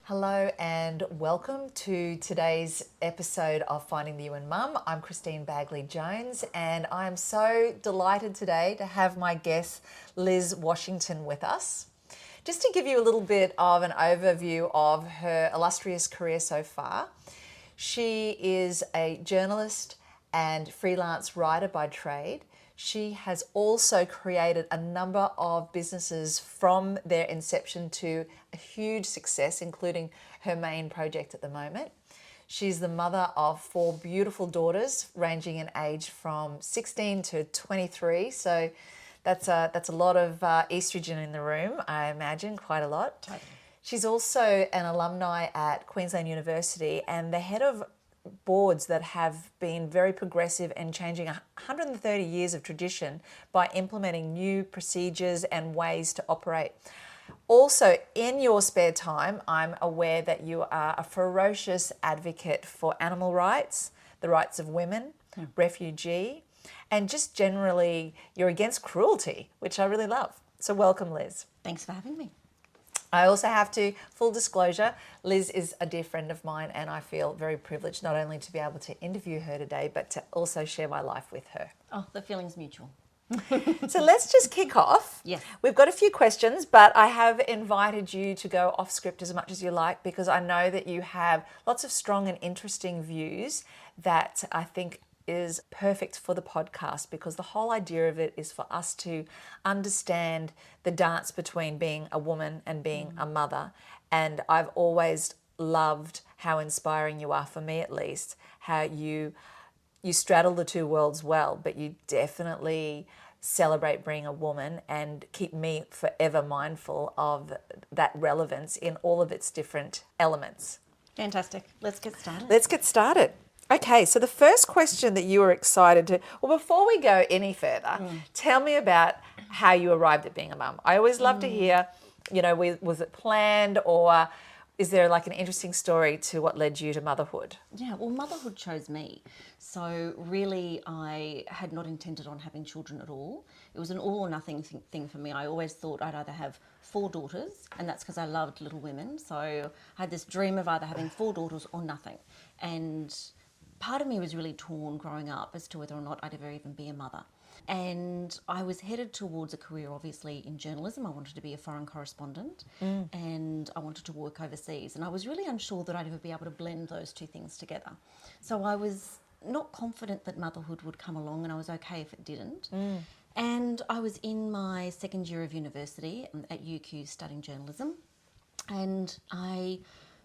Hello and welcome to today's episode of Finding the You in Mum. I'm Christine Bagley-Jones and I'm so delighted today to have my guest Liz Washington with us. Just to give you a little bit of an overview of her illustrious career so far, she is a journalist and freelance writer by trade. She has also created a number of businesses from their inception to a huge success, including her main project at the moment. She's the mother of 4 beautiful daughters, ranging in age from 16 to 23. So that's a lot of estrogen in the room, I imagine, quite a lot. Totally. She's also an alumni at Queensland University and the head of boards that have been very progressive and changing 130 years of tradition by implementing new procedures and ways to operate. Also, in your spare time, I'm aware that you are a ferocious advocate for animal rights, the rights of women, refugee, and just generally you're against cruelty, which I really love. So welcome, Liz. Thanks for having me. I also have to, full disclosure, Liz is a dear friend of mine and I feel very privileged not only to be able to interview her today, but to also share my life with her. Oh, the feeling's mutual. So let's just kick off. Yes. We've got a few questions, but I have invited you to go off script as much as you like because I know that you have lots of strong and interesting views that I think is perfect for the podcast, because the whole idea of it is for us to understand the dance between being a woman and being a mother. And I've always loved how inspiring you are, for me at least, how you straddle the two worlds well, but you definitely celebrate being a woman and keep me forever mindful of that relevance in all of its different elements. Fantastic. Let's get started. Let's get started. Okay, so the first question that you were excited to, well, before we go any further, tell me about how you arrived at being a mum. I always love to hear, was it planned, or is there like an interesting story to what led you to motherhood? Yeah, well, motherhood chose me. So really, I had not intended on having children at all. It was an all or nothing thing for me. I always thought I'd either have 4 daughters, and that's because I loved little women. So I had this dream of either having 4 daughters or nothing. And part of me was really torn growing up as to whether or not I'd ever even be a mother. And I was headed towards a career, obviously, in journalism. I wanted to be a foreign correspondent and I wanted to work overseas. And I was really unsure that I'd ever be able to blend those two things together. So I was not confident that motherhood would come along, and I was okay if it didn't. And I was in my second year of university at UQ studying journalism, and I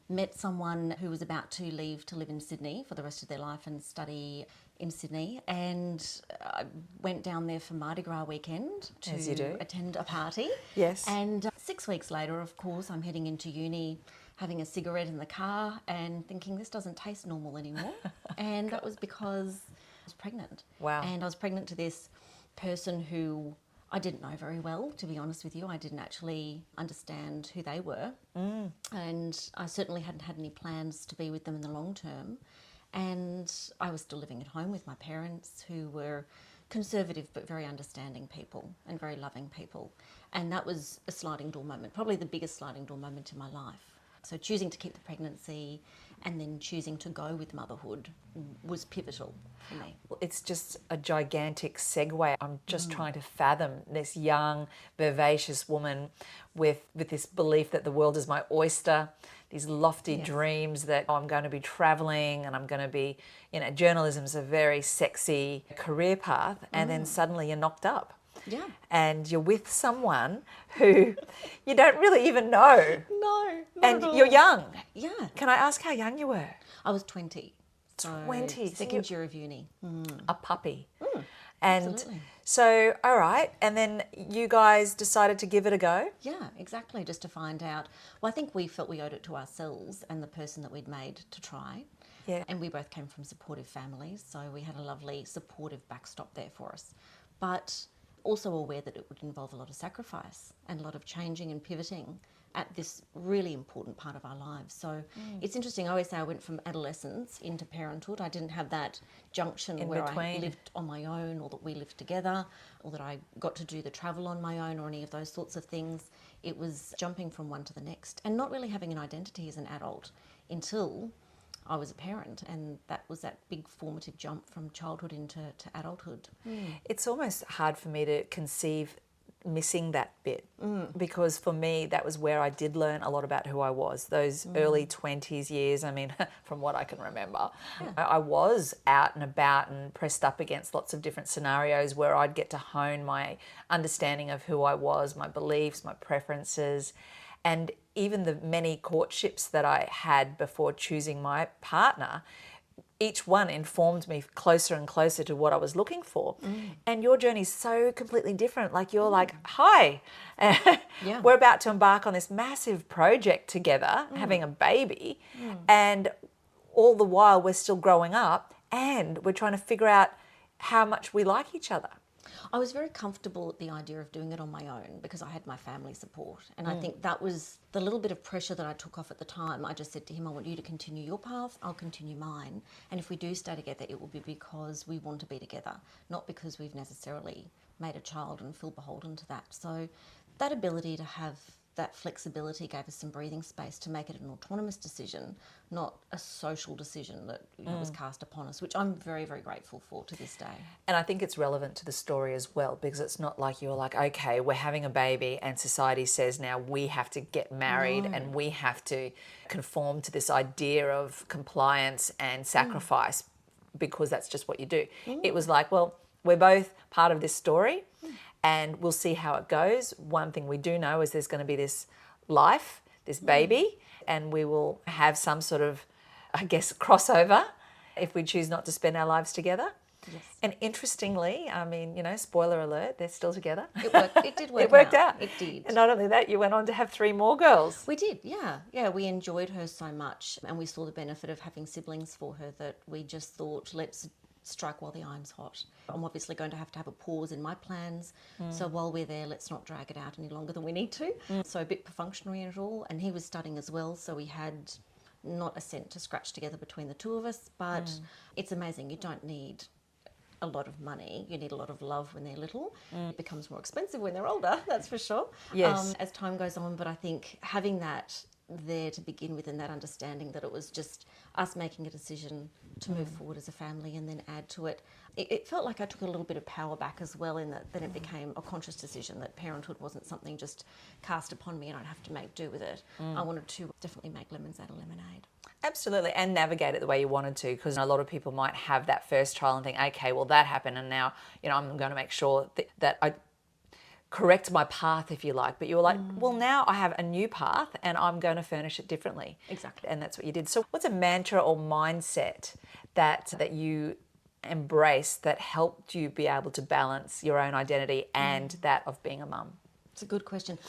met someone who was about to leave to live in Sydney for the rest of their life and study in Sydney, and I went down there for Mardi Gras weekend to attend a party. Yes. And 6 weeks later, of course, I'm heading into uni, having a cigarette in the car and thinking this doesn't taste normal anymore. And that was because I was pregnant. Wow. And I was pregnant to this person who I didn't know very well, to be honest with you. I didn't actually understand who they were. And I certainly hadn't had any plans to be with them in the long term. And I was still living at home with my parents, who were conservative but very understanding people and very loving people. And that was a sliding door moment, probably the biggest sliding door moment in my life. So choosing to keep the pregnancy and then choosing to go with motherhood was pivotal for me. It's just a gigantic segue. I'm just trying to fathom this young, vivacious woman with this belief that the world is my oyster, these lofty dreams that I'm going to be traveling and I'm going to be, journalism's a very sexy career path, and then suddenly you're knocked up. Yeah. And you're with someone who you don't really even know. No, and you're young. Yeah. Can I ask how young you were? I was 20. 20. Second year of uni. A puppy. And Absolutely. so, all right. And then you guys decided to give it a go? Yeah, exactly. Just to find out. Well, I think we felt we owed it to ourselves and the person that we'd made to try. Yeah. And we both came from supportive families, so we had a lovely supportive backstop there for us. But also aware that it would involve a lot of sacrifice and a lot of changing and pivoting at this really important part of our lives. So it's interesting. I always say I went from adolescence into parenthood. I didn't have that junction In where between. I lived on my own, or that we lived together, or that I got to do the travel on my own, or any of those sorts of things. It was jumping from one to the next and not really having an identity as an adult until I was a parent, and that was that big formative jump from childhood into adulthood. It's almost hard for me to conceive missing that bit because for me that was where I did learn a lot about who I was. Those early 20s years, I mean, from what I can remember, I was out and about and pressed up against lots of different scenarios where I'd get to hone my understanding of who I was, my beliefs, my preferences, and even the many courtships that I had before choosing my partner. Each one informed me closer and closer to what I was looking for. And your journey is so completely different. Like you're like, hi, we're about to embark on this massive project together, having a baby. And all the while we're still growing up and we're trying to figure out how much we like each other. I was very comfortable at the idea of doing it on my own because I had my family support. And I think that was the little bit of pressure that I took off at the time. I just said to him, I want you to continue your path, I'll continue mine. And if we do stay together, it will be because we want to be together, not because we've necessarily made a child and feel beholden to that. So that ability to have that flexibility gave us some breathing space to make it an autonomous decision, not a social decision that was cast upon us, which I'm very, very grateful for to this day. And I think it's relevant to the story as well, because it's not like you're like, okay, we're having a baby and society says now we have to get married and we have to conform to this idea of compliance and sacrifice because that's just what you do. It was like, well, we're both part of this story and we'll see how it goes. One thing we do know is there's going to be this life, this baby, and we will have some sort of, I guess, crossover if we choose not to spend our lives together. Yes. And interestingly, I mean, you know, spoiler alert, they're still together. It worked. It did work. It worked out. It did. And not only that, you went on to have 3 more girls. We did, yeah. Yeah, we enjoyed her so much and we saw the benefit of having siblings for her that we just thought, let's strike while the iron's hot. I'm obviously going to have a pause in my plans. So while we're there, let's not drag it out any longer than we need to. So a bit perfunctory in it all. And he was studying as well, so we had not a cent to scratch together between the two of us. But it's amazing. You don't need a lot of money. You need a lot of love when they're little. It becomes more expensive when they're older, that's for sure. Yes. As time goes on, but I think having that there to begin with and that understanding that it was just us making a decision to move forward as a family and then add to it. It felt like I took a little bit of power back as well in that then it became a conscious decision that parenthood wasn't something just cast upon me and I'd have to make do with it. I wanted to definitely make lemons out of lemonade. Absolutely, and navigate it the way you wanted to, because a lot of people might have that first child and think, okay, well, that happened and now, you know, I'm going to make sure that I correct my path, if you like. But you were like, well, now I have a new path and I'm going to furnish it differently. Exactly. And that's what you did. So what's a mantra or mindset that you embraced that helped you be able to balance your own identity and that of being a mum? It's a good question.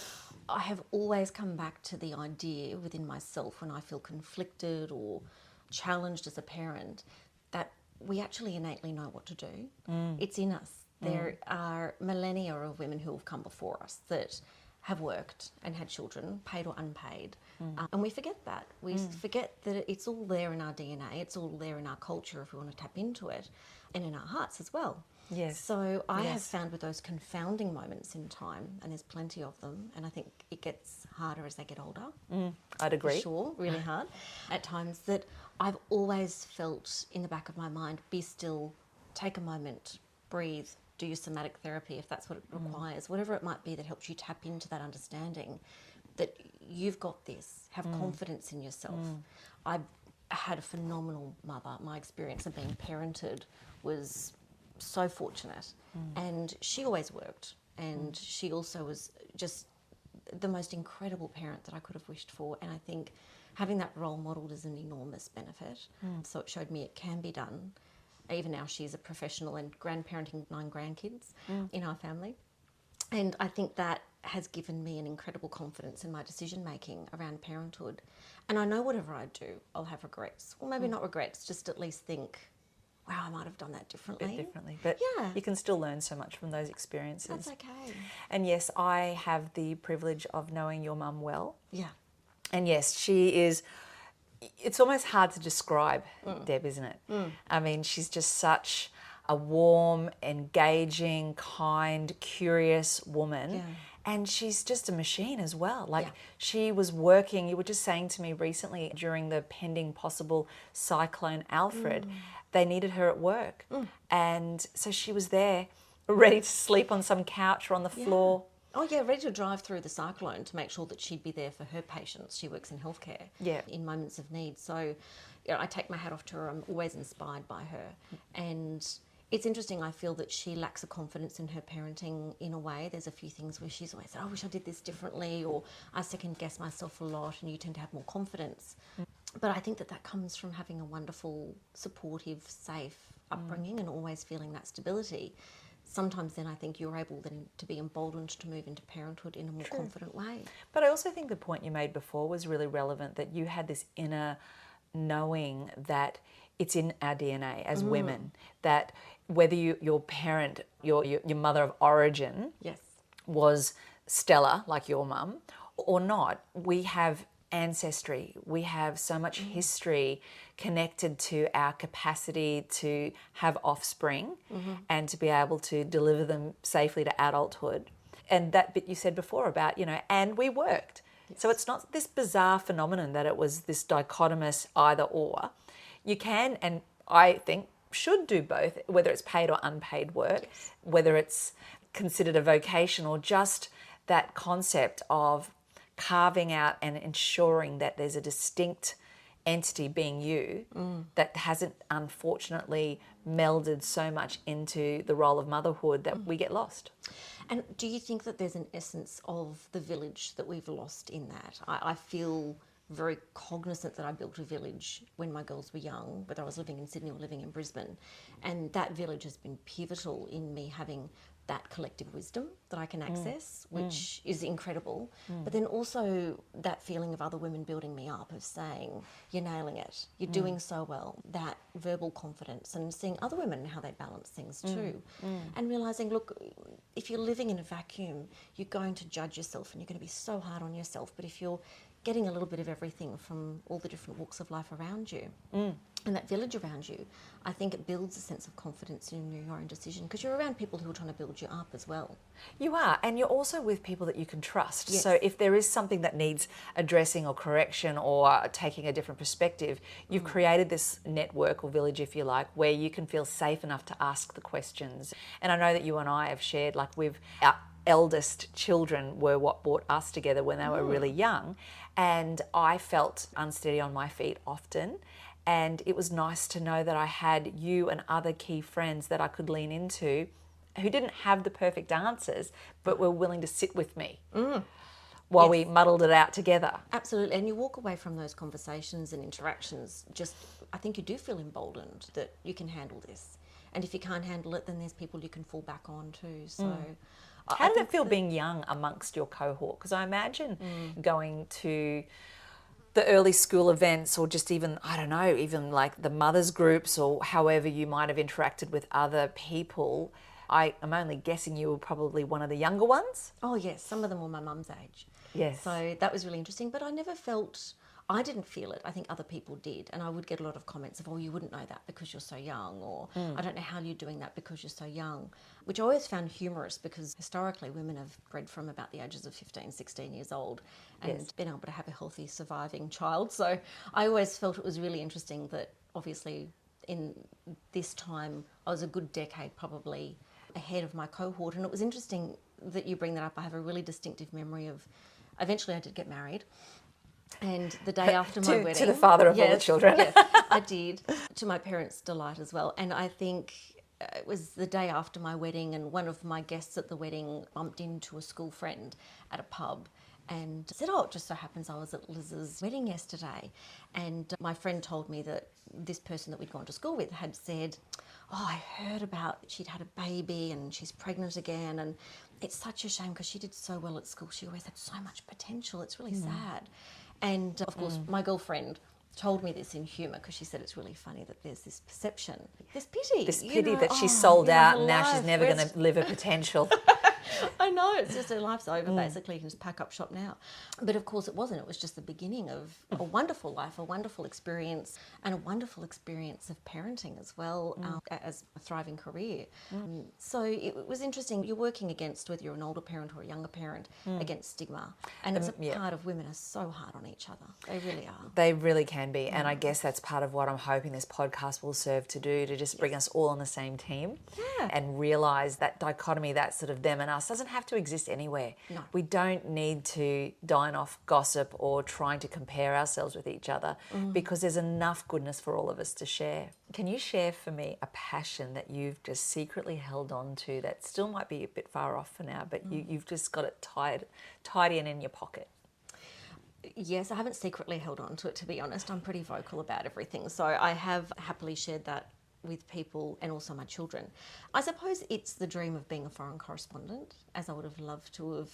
I have always come back to the idea within myself when I feel conflicted or challenged as a parent that we actually innately know what to do. It's in us. There are millennia of women who have come before us that have worked and had children, paid or unpaid. And we forget that. We forget that it's all there in our DNA. It's all there in our culture if we want to tap into it, and in our hearts as well. Yes. So I have found with those confounding moments in time, and there's plenty of them, and I think it gets harder as they get older. I'd agree. For sure, really hard at times, that I've always felt in the back of my mind, be still, take a moment, breathe, do your somatic therapy if that's what it requires, whatever it might be that helps you tap into that understanding that you've got this, have confidence in yourself. I had a phenomenal mother. My experience of being parented was so fortunate, and she always worked, and she also was just the most incredible parent that I could have wished for. And I think having that role modelled is an enormous benefit. So it showed me it can be done. Even now she's a professional and grandparenting 9 grandkids in our family. And I think that has given me an incredible confidence in my decision making around parenthood. And I know whatever I do, I'll have regrets. Well, maybe not regrets, just at least think, wow, I might have done that differently. A bit differently. But you can still learn so much from those experiences. That's okay. And yes, I have the privilege of knowing your mum well. Yeah. And yes, she is... It's almost hard to describe Deb, isn't it? I mean, she's just such a warm, engaging, kind, curious woman. And she's just a machine as well. Like, Yeah. she was working, you were just saying to me recently during the pending possible cyclone Alfred, they needed her at work. And so she was there ready to sleep on some couch or on the floor. Oh yeah, ready to drive through the cyclone to make sure that she'd be there for her patients. She works in healthcare in moments of need. So I take my hat off to her. I'm always inspired by her. And it's interesting, I feel that she lacks a confidence in her parenting in a way. There's a few things where she's always said, I wish I did this differently, or I second guess myself a lot, and you tend to have more confidence. But I think that comes from having a wonderful, supportive, safe upbringing and always feeling that stability. Sometimes then I think you're able then to be emboldened to move into parenthood in a more confident way. But I also think the point you made before was really relevant, that you had this inner knowing that it's in our DNA as women, that whether your parent, your mother of origin was stellar, like your mum, or not, we have ancestry. We have so much history connected to our capacity to have offspring and to be able to deliver them safely to adulthood. And that bit you said before about, and we worked. So it's not this bizarre phenomenon that it was this dichotomous either or. You can, and I think should do both, whether it's paid or unpaid work, whether it's considered a vocation or just that concept of carving out and ensuring that there's a distinct entity being you that hasn't unfortunately melded so much into the role of motherhood that we get lost. And do you think that there's an essence of the village that we've lost in that? I feel very cognizant that I built a village when my girls were young, whether I was living in Sydney or living in Brisbane. And that village has been pivotal in me having that collective wisdom that I can access, which is incredible. But then also that feeling of other women building me up, of saying, you're nailing it, you're doing so well, that verbal confidence, and seeing other women and how they balance things too. And realising, look, if you're living in a vacuum, you're going to judge yourself and you're going to be so hard on yourself. But if you're getting a little bit of everything from all the different walks of life around you, and that village around you, I think it builds a sense of confidence in your own decision, because you're around people who are trying to build you up as well. You are, and you're also with people that you can trust. Yes. So if there is something that needs addressing or correction or taking a different perspective, you've created this network or village, if you like, where you can feel safe enough to ask the questions. And I know that you and I have shared, like, our eldest children were what brought us together when they were really young, and I felt unsteady on my feet often. And it was nice to know that I had you and other key friends that I could lean into who didn't have the perfect answers, but were willing to sit with me while we muddled it out together. Absolutely. And you walk away from those conversations and interactions, I think you do feel emboldened that you can handle this. And if you can't handle it, then there's people you can fall back on too. So How did it feel being young amongst your cohort? Because I imagine going to the early school events, or just even, I don't know, even like the mothers groups, or however you might have interacted with other people. I am only guessing you were probably one of the younger ones. Oh yes, some of them were my mum's age. Yes. So that was really interesting, but I didn't feel it. I think other people did. And I would get a lot of comments of, oh, you wouldn't know that because you're so young, or I don't know how you're doing that because you're so young, which I always found humorous, because historically women have bred from about the ages of 15, 16 years old and been able to have a healthy, surviving child. So I always felt it was really interesting that obviously in this time I was a good decade probably ahead of my cohort. And it was interesting that you bring that up. I have a really distinctive memory of, eventually I did get married. And the day after my wedding... To the father of all the children. Yes, I did, to my parents' delight as well. And I think it was the day after my wedding, and one of my guests at the wedding bumped into a school friend at a pub and said, oh, it just so happens I was at Liz's wedding yesterday. And my friend told me that this person that we'd gone to school with had said, oh, I heard about she'd had a baby and she's pregnant again, and it's such a shame because she did so well at school. She always had so much potential. It's really sad. And of course, my girlfriend told me this in humour, because she said it's really funny that there's this perception, this pity. This pity that she sold out and now she's never going to live her potential. I know, it's just her life's over, basically. You can just pack up shop now. But of course it wasn't. It was just the beginning of a wonderful life, a wonderful experience, and a wonderful experience of parenting as well, as a thriving career. So it was interesting. You're working against, whether you're an older parent or a younger parent, against stigma. And it's a part of women are so hard on each other. They really are. They really can be. And I guess that's part of what I'm hoping this podcast will serve to do, to just bring us all on the same team and realise that dichotomy, that sort of them and us, doesn't have to exist anywhere. No. We don't need to dine off gossip or trying to compare ourselves with each other because there's enough goodness for all of us to share. Can you share for me a passion that you've just secretly held on to that still might be a bit far off for now, but you've just got it tidy and in your pocket? Yes, I haven't secretly held on to it, to be honest. I'm pretty vocal about everything. So I have happily shared that with people and also my children. I suppose it's the dream of being a foreign correspondent, as I would have loved to have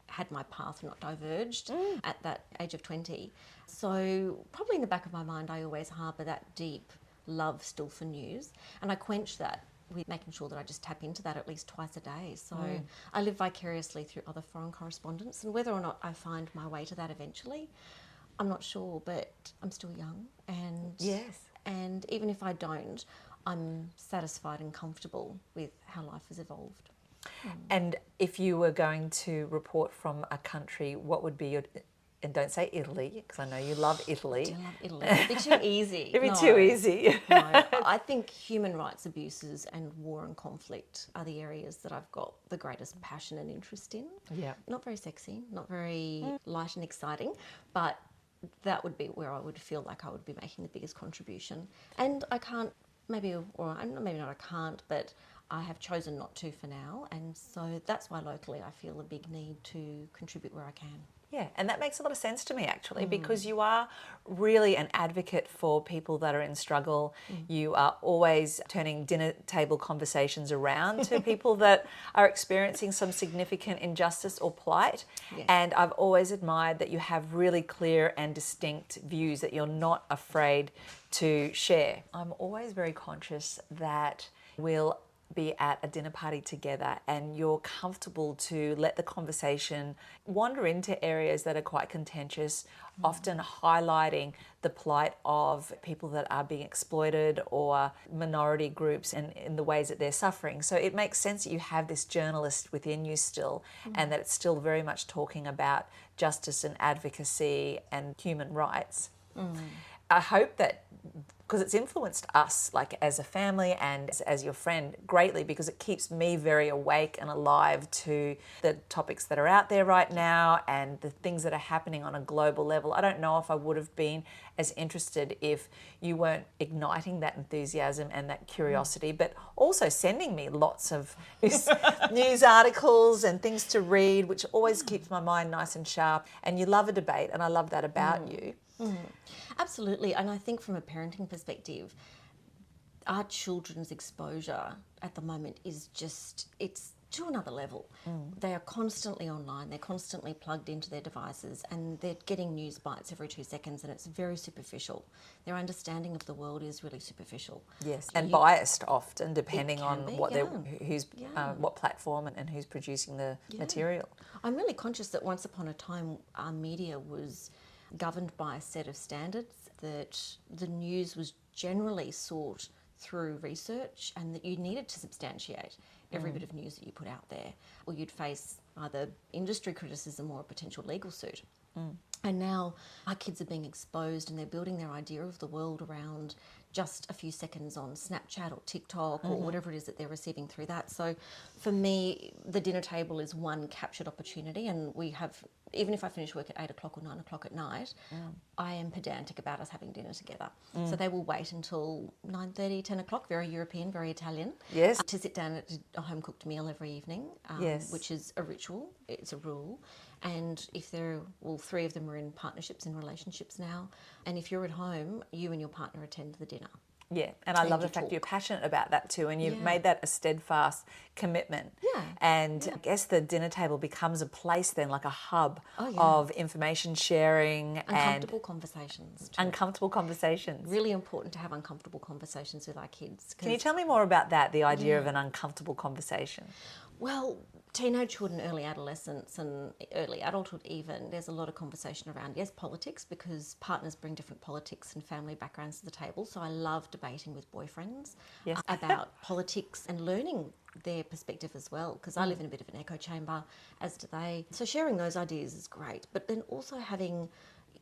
had my path not diverged at that age of 20. So probably in the back of my mind, I always harbour that deep love still for news. And I quench that with making sure that I just tap into that at least twice a day. So I live vicariously through other foreign correspondents, and whether or not I find my way to that eventually, I'm not sure, but I'm still young. And even if I don't, I'm satisfied and comfortable with how life has evolved. And if you were going to report from a country, what would be your... And don't say Italy, because I know you love Italy. I do love Italy. It'd be too easy. It'd be too easy. No, I think human rights abuses and war and conflict are the areas that I've got the greatest passion and interest in. Yeah. Not very sexy, not very light and exciting, but that would be where I would feel like I would be making the biggest contribution. And I can't, maybe not I can't, but I have chosen not to for now. And so that's why locally I feel a big need to contribute where I can. Yeah, and that makes a lot of sense to me actually, because you are really an advocate for people that are in struggle. You are always turning dinner table conversations around to people that are experiencing some significant injustice or plight. Yes. And I've always admired that you have really clear and distinct views that you're not afraid to share. I'm always very conscious that we'll be at a dinner party together and you're comfortable to let the conversation wander into areas that are quite contentious, often highlighting the plight of people that are being exploited or minority groups and in the ways that they're suffering. So it makes sense that you have this journalist within you still, and that it's still very much talking about justice and advocacy and human rights. I hope that, because it's influenced us, like as a family and as your friend, greatly, because it keeps me very awake and alive to the topics that are out there right now and the things that are happening on a global level. I don't know if I would have been as interested if you weren't igniting that enthusiasm and that curiosity, but also sending me lots of news articles and things to read, which always keeps my mind nice and sharp. And you love a debate, and I love that about you. Absolutely. And I think from a parenting perspective, our children's exposure at the moment is just, it's to another level. They are constantly online, they're constantly plugged into their devices, and they're getting news bites every 2 seconds, and it's very superficial. Their understanding of the world is really superficial. Yes, and biased often, depending on what what platform and who's producing the material. I'm really conscious that once upon a time our media was governed by a set of standards, that the news was generally sought through research, and that you needed to substantiate every bit of news that you put out there, or you'd face either industry criticism or a potential legal suit. And now our kids are being exposed, and they're building their idea of the world around just a few seconds on Snapchat or TikTok or whatever it is that they're receiving through that. So for me, the dinner table is one captured opportunity, and we have, even if I finish work at 8 o'clock or 9 o'clock at night, I am pedantic about us having dinner together. So they will wait until 9:30, 10 o'clock, very European, very Italian, to sit down at a home-cooked meal every evening, which is a ritual, it's a rule. And if three of them are in partnerships and relationships now, and if you're at home, you and your partner attend the dinner. Yeah, and I love the fact you're passionate about that too, and you've made that a steadfast commitment. Yeah. And I guess the dinner table becomes a place then, like a hub of information sharing and uncomfortable conversations too. Uncomfortable conversations. Really important to have uncomfortable conversations with our kids. Can you tell me more about that, the idea of an uncomfortable conversation? Well, teenagehood and early adolescence and early adulthood even, there's a lot of conversation around, yes, politics, because partners bring different politics and family backgrounds to the table. So I love debating with boyfriends about politics and learning their perspective as well, because I live in a bit of an echo chamber, as do they. So sharing those ideas is great, but then also having,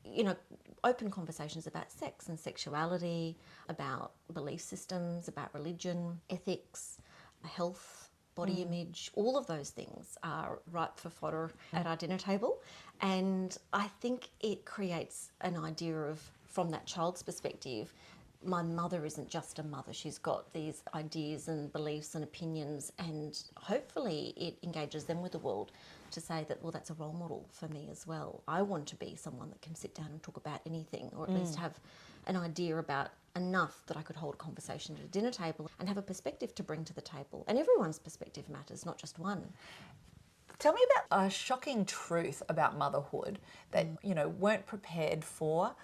you know, open conversations about sex and sexuality, about belief systems, about religion, ethics, health, body image, all of those things are ripe for fodder at our dinner table. And I think it creates an idea of, from that child's perspective, my mother isn't just a mother. She's got these ideas and beliefs and opinions, and hopefully it engages them with the world to say that, well, that's a role model for me as well. I want to be someone that can sit down and talk about anything, or at least have an idea about enough that I could hold a conversation at a dinner table and have a perspective to bring to the table. And everyone's perspective matters, not just one. Tell me about a shocking truth about motherhood that, you know, weren't prepared for,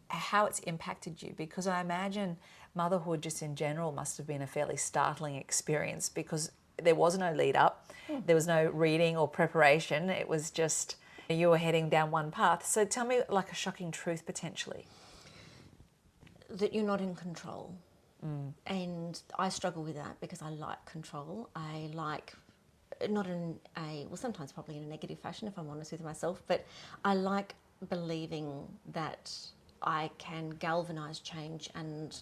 how it's impacted you, because I imagine motherhood just in general must have been a fairly startling experience, because there was no lead up, there was no reading or preparation, it was just you were heading down one path. So tell me, like, a shocking truth potentially. That you're not in control. And I struggle with that because I like control. I like, not in a, well, sometimes probably in a negative fashion if I'm honest with myself, but I like believing that I can galvanise change and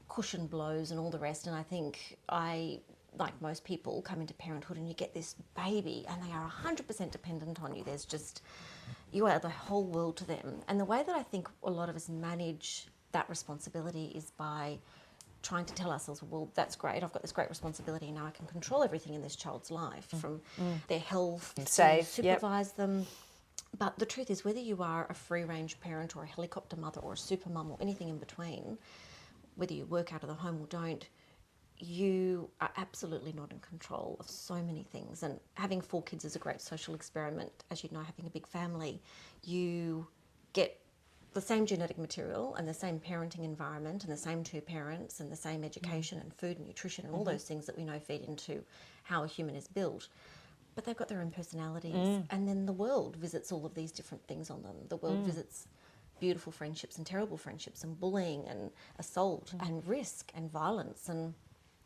cushion blows and all the rest. And I think I, like most people, come into parenthood and you get this baby and they are 100% dependent on you. There's just, you are the whole world to them. And the way that I think a lot of us manage that responsibility is by trying to tell ourselves, well, that's great, I've got this great responsibility, now I can control everything in this child's life, from their health, safe, supervise them. But the truth is, whether you are a free-range parent or a helicopter mother or a super mum or anything in between, whether you work out of the home or don't, you are absolutely not in control of so many things. And having 4 kids is a great social experiment. As you know, having a big family, you get the same genetic material and the same parenting environment and the same 2 parents and the same education and food and nutrition and all those things that we know feed into how a human is built. But they've got their own personalities, and then the world visits all of these different things on them. The world visits beautiful friendships and terrible friendships and bullying and assault and risk and violence and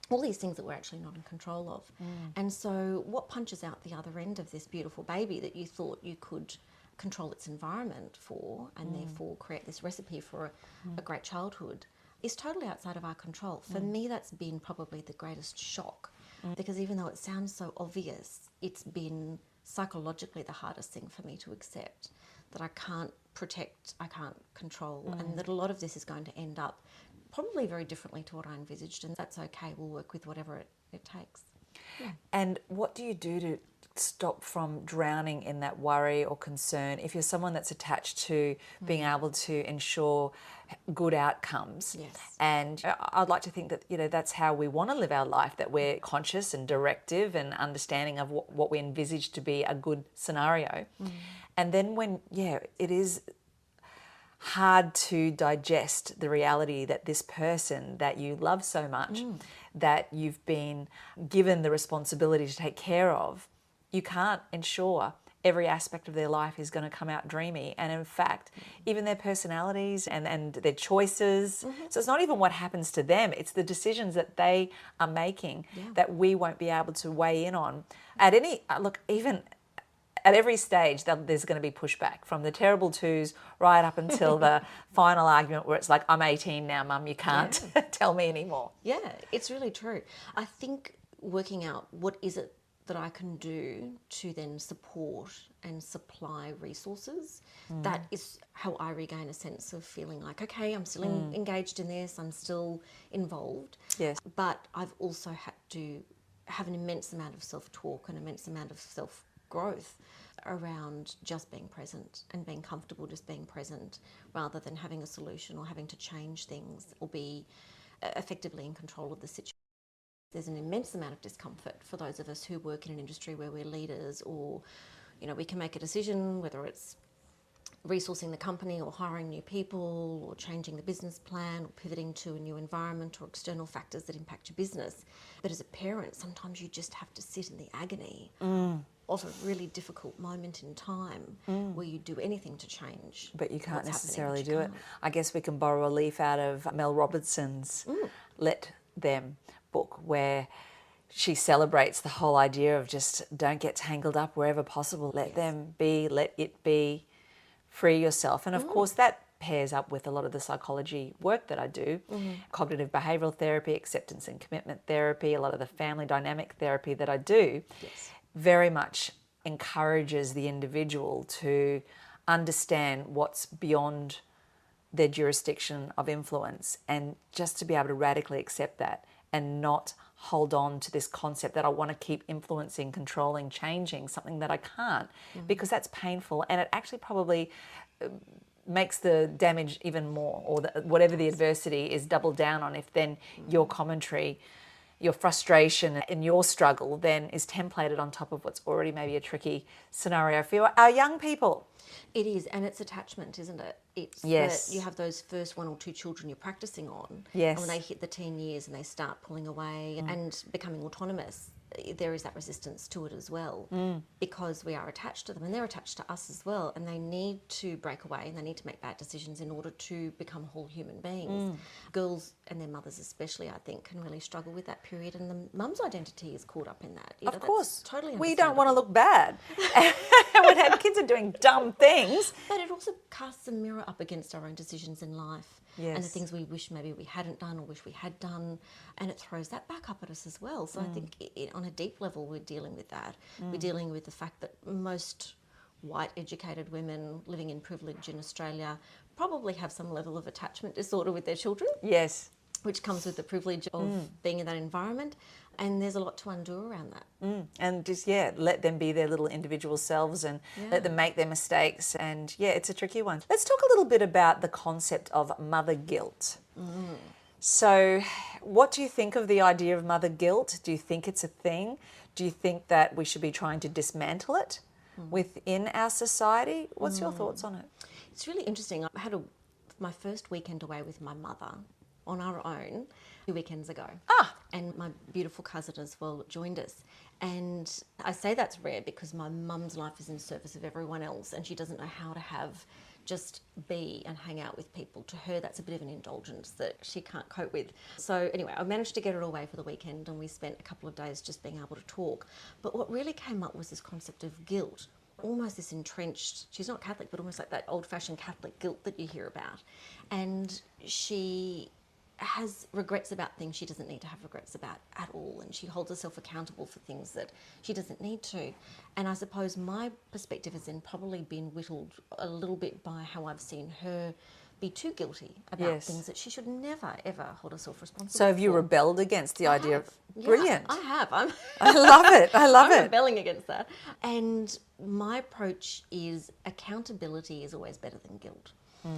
all these things that we're actually not in control of. And so what punches out the other end of this beautiful baby that you thought you could control its environment for and therefore create this recipe for a great childhood is totally outside of our control. For me, that's been probably the greatest shock, because even though it sounds so obvious, it's been psychologically the hardest thing for me to accept, that I can't protect, I can't control, and that a lot of this is going to end up probably very differently to what I envisaged, and that's okay, we'll work with whatever it takes. Yeah. And what do you do to stop from drowning in that worry or concern if you're someone that's attached to being able to ensure good outcomes? Yes. And I'd like to think that, you know, that's how we want to live our life, that we're conscious and directive and understanding of what we envisage to be a good scenario. And then when, it is hard to digest the reality that this person that you love so much, that you've been given the responsibility to take care of, you can't ensure every aspect of their life is going to come out dreamy. And in fact, even their personalities and their choices. So it's not even what happens to them, it's the decisions that they are making that we won't be able to weigh in on. At any, look, even at every stage, there's going to be pushback, from the terrible twos right up until the final argument where it's like, I'm 18 now, Mum, you can't tell me anymore. Yeah, it's really true. I think working out what is it that I can do to then support and supply resources, that is how I regain a sense of feeling like, okay, I'm still engaged in this, I'm still involved. Yes. But I've also had to have an immense amount of self-talk, an immense amount of self-growth around just being present and being comfortable just being present, rather than having a solution or having to change things or be effectively in control of the situation. There's an immense amount of discomfort for those of us who work in an industry where we're leaders, or, you know, we can make a decision, whether it's resourcing the company or hiring new people or changing the business plan or pivoting to a new environment or external factors that impact your business. But as a parent, sometimes you just have to sit in the agony of a really difficult moment in time where you do anything to change. But you can't what's necessarily happening, do it. I guess we can borrow a leaf out of Mel Robinson's Let Them book, where she celebrates the whole idea of just don't get tangled up wherever possible. Let them be, let it be, free yourself. And of course that pairs up with a lot of the psychology work that I do, cognitive behavioural therapy, acceptance and commitment therapy, a lot of the family dynamic therapy that I do, very much encourages the individual to understand what's beyond their jurisdiction of influence, and just to be able to radically accept that and not hold on to this concept that I want to keep influencing, controlling, changing something that I can't, because that's painful, and it actually probably makes the damage even more, or whatever the adversity is doubled down on if then your commentary, your frustration and your struggle then is templated on top of what's already maybe a tricky scenario for our young people. It is, and it's attachment, isn't it? It's that you have those first 1 or 2 children you're practicing on. Yes. And when they hit the teen years and they start pulling away and becoming autonomous, there is that resistance to it as well, because we are attached to them and they're attached to us as well, and they need to break away and they need to make bad decisions in order to become whole human beings. Girls and their mothers especially, I think, can really struggle with that period, and the mum's identity is caught up in that. Of course. Totally we don't want to understandable. look bad when our kids are doing dumb things. But it also casts a mirror up against our own decisions in life, and the Yes. things we wish maybe we hadn't done or wish we had done, and it throws that back up at us as well. So I think on a deep level we're dealing with that. We're dealing with the fact that most white educated women living in privilege in Australia probably have some level of attachment disorder with their children, Yes. which comes with the privilege of being in that environment, and there's a lot to undo around that. And just, let them be their little individual selves and let them make their mistakes. And it's a tricky one. Let's talk a little bit about the concept of mother guilt. So what do you think of the idea of mother guilt? Do you think it's a thing? Do you think that we should be trying to dismantle it within our society? What's your thoughts on it? It's really interesting. I had my first weekend away with my mother on our own 2 weekends ago. And my beautiful cousin as well joined us. And I say that's rare because my mum's life is in service of everyone else, and she doesn't know how to just be and hang out with people. To her, that's a bit of an indulgence that she can't cope with. So anyway, I managed to get her away for the weekend, and we spent a couple of days just being able to talk. But what really came up was this concept of guilt, almost this entrenched, she's not Catholic, but almost like that old-fashioned Catholic guilt that you hear about. And she has regrets about things she doesn't need to have regrets about at all, and she holds herself accountable for things that she doesn't need to. And I suppose my perspective has then probably been whittled a little bit by how I've seen her be too guilty about things that she should never ever hold herself responsible for. So have you rebelled against the idea of... Yeah, Brilliant. I have. I love it. I love I'm it. rebelling against that. And my approach is accountability is always better than guilt.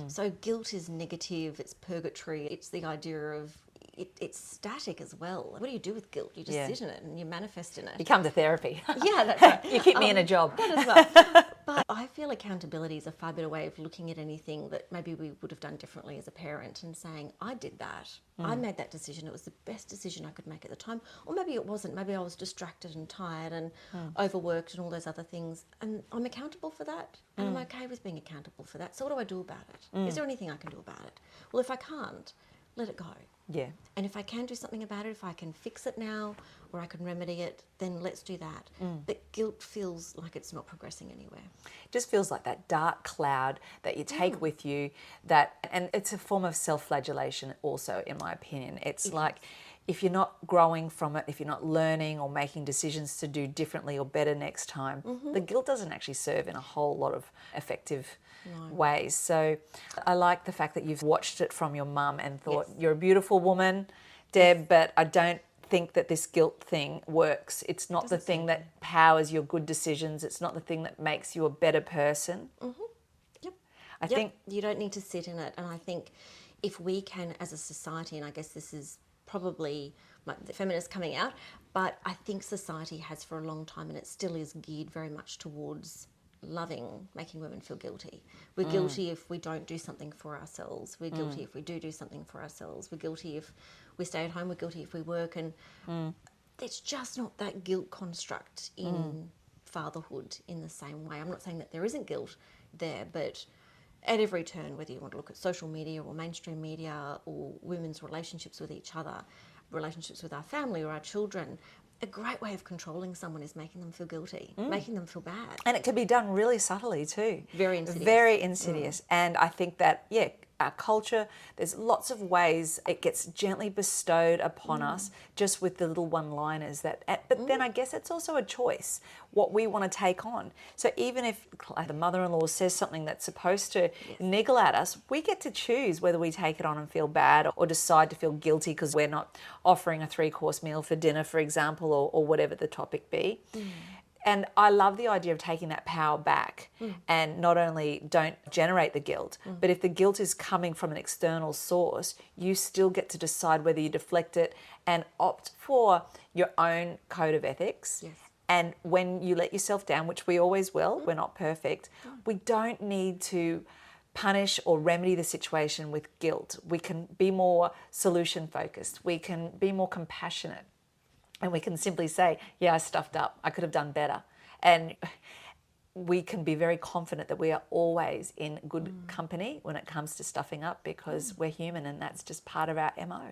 So guilt is negative, it's purgatory, it's the idea of, it's static as well. What do you do with guilt? You just sit in it and you manifest in it. You come to therapy. Yeah, that's right. You keep me in a job. That as well. But I feel accountability is a far better way of looking at anything that maybe we would have done differently as a parent, and saying, I did that. I made that decision. It was the best decision I could make at the time. Or maybe it wasn't. Maybe I was distracted and tired and overworked and all those other things. And I'm accountable for that. And I'm okay with being accountable for that. So what do I do about it? Is there anything I can do about it? Well, if I can't, let it go. Yeah. And if I can do something about it, if I can fix it now or I can remedy it, then let's do that. But guilt feels like it's not progressing anywhere. It just feels like that dark cloud that you take with you, and it's a form of self-flagellation also, in my opinion. It's like if you're not growing from it, if you're not learning or making decisions to do differently or better next time, the guilt doesn't actually serve in a whole lot of effective ways. So I like the fact that you've watched it from your mum and thought, you're a beautiful woman, Deb, but I don't think that this guilt thing works. It's not the thing that powers your good decisions. It's not the thing that makes you a better person. I think you don't need to sit in it. And I think if we can, as a society, and I guess this is probably the feminist coming out, but I think society has for a long time, and it still is geared very much towards loving making women feel guilty. We're guilty if we don't do something for ourselves. We're guilty if we do something for ourselves. We're guilty if we stay at home. We're guilty if we work. And there's just not that guilt construct in fatherhood in the same way. I'm not saying that there isn't guilt there, but at every turn, whether you want to look at social media or mainstream media or women's relationships with each other, relationships with our family or our children, a great way of controlling someone is making them feel guilty, making them feel bad. And it can be done really subtly too. Very insidious. Very insidious. And I think that, our culture, there's lots of ways it gets gently bestowed upon us just with the little one-liners but then I guess it's also a choice what we want to take on. So even if like the mother-in-law says something that's supposed to niggle at us, we get to choose whether we take it on and feel bad or decide to feel guilty because we're not offering a 3-course meal for dinner, for example, or whatever the topic be. And I love the idea of taking that power back and not only don't generate the guilt, but if the guilt is coming from an external source, you still get to decide whether you deflect it and opt for your own code of ethics. Yes. And when you let yourself down, which we always will, we're not perfect, we don't need to punish or remedy the situation with guilt. We can be more solution focused. We can be more compassionate. And we can simply say, I stuffed up. I could have done better. And we can be very confident that we are always in good company when it comes to stuffing up because we're human and that's just part of our MO.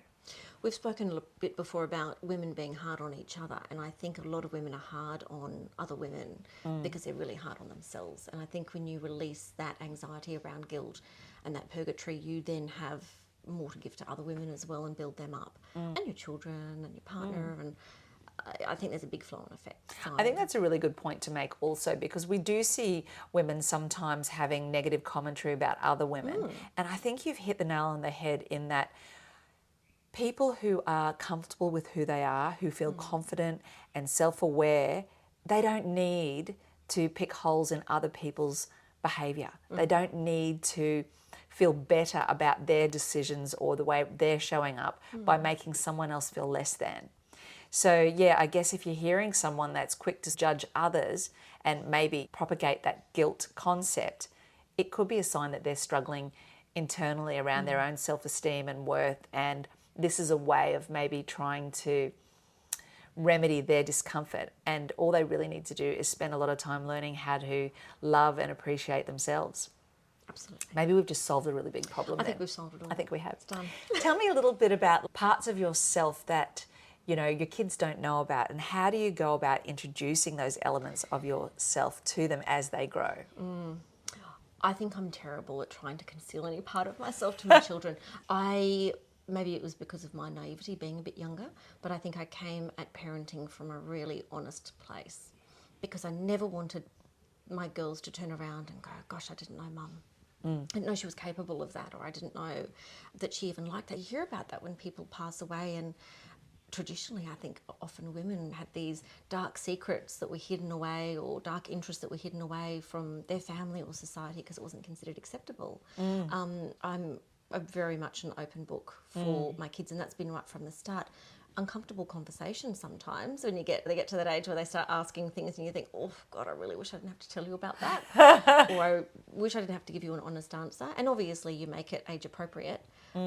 We've spoken a bit before about women being hard on each other, and I think a lot of women are hard on other women because they're really hard on themselves. And I think when you release that anxiety around guilt and that purgatory, you then have more to give to other women as well and build them up, and your children and your partner, and I think there's a big flow-on effect. So I think that's a really good point to make also because we do see women sometimes having negative commentary about other women, and I think you've hit the nail on the head in that people who are comfortable with who they are, who feel confident and self-aware, they don't need to pick holes in other people's behaviour. They don't need to feel better about their decisions or the way they're showing up by making someone else feel less than. So, I guess if you're hearing someone that's quick to judge others and maybe propagate that guilt concept, it could be a sign that they're struggling internally around their own self-esteem and worth, and this is a way of maybe trying to remedy their discomfort, and all they really need to do is spend a lot of time learning how to love and appreciate themselves. Absolutely. Maybe we've just solved a really big problem. I think we've solved it all. I think we have. It's done. Tell me a little bit about parts of yourself that your kids don't know about, and how do you go about introducing those elements of yourself to them as they grow? I think I'm terrible at trying to conceal any part of myself to my children. Maybe it was because of my naivety being a bit younger, but I think I came at parenting from a really honest place because I never wanted my girls to turn around and go, gosh, I didn't know mum. I didn't know she was capable of that, or I didn't know that she even liked that. You hear about that when people pass away, and traditionally I think often women had these dark secrets that were hidden away, or dark interests that were hidden away from their family or society because it wasn't considered acceptable. I'm very much an open book for my kids, and that's been right from the start. Uncomfortable conversations sometimes when they get to that age where they start asking things and you think, oh God, I really wish I didn't have to tell you about that, or I wish I didn't have to give you an honest answer. And obviously you make it age appropriate,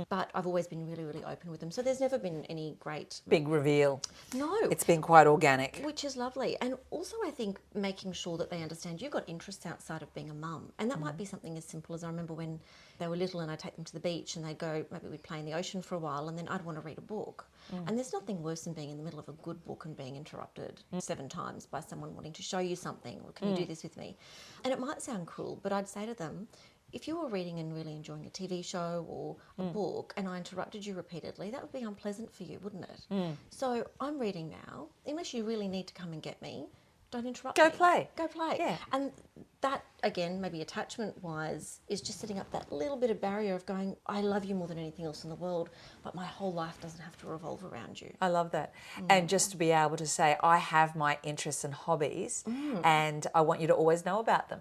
but I've always been really, really open with them. So there's never been any great Big reveal. No. It's been quite organic. Which is lovely. And also I think making sure that they understand you've got interests outside of being a mum. And that might be something as simple as, I remember when they were little and I'd take them to the beach and they'd go, maybe we'd play in the ocean for a while, and then I'd want to read a book. And there's nothing worse than being in the middle of a good book and being interrupted 7 times by someone wanting to show you something, or can you do this with me? And it might sound cruel, but I'd say to them, if you were reading and really enjoying a TV show or a book and I interrupted you repeatedly, that would be unpleasant for you, wouldn't it? So I'm reading now. Unless you really need to come and get me, don't interrupt me. Go play. Go play. Yeah. And that, again, maybe attachment-wise, is just setting up that little bit of barrier of going, I love you more than anything else in the world, but my whole life doesn't have to revolve around you. I love that. And just to be able to say, I have my interests and hobbies and I want you to always know about them.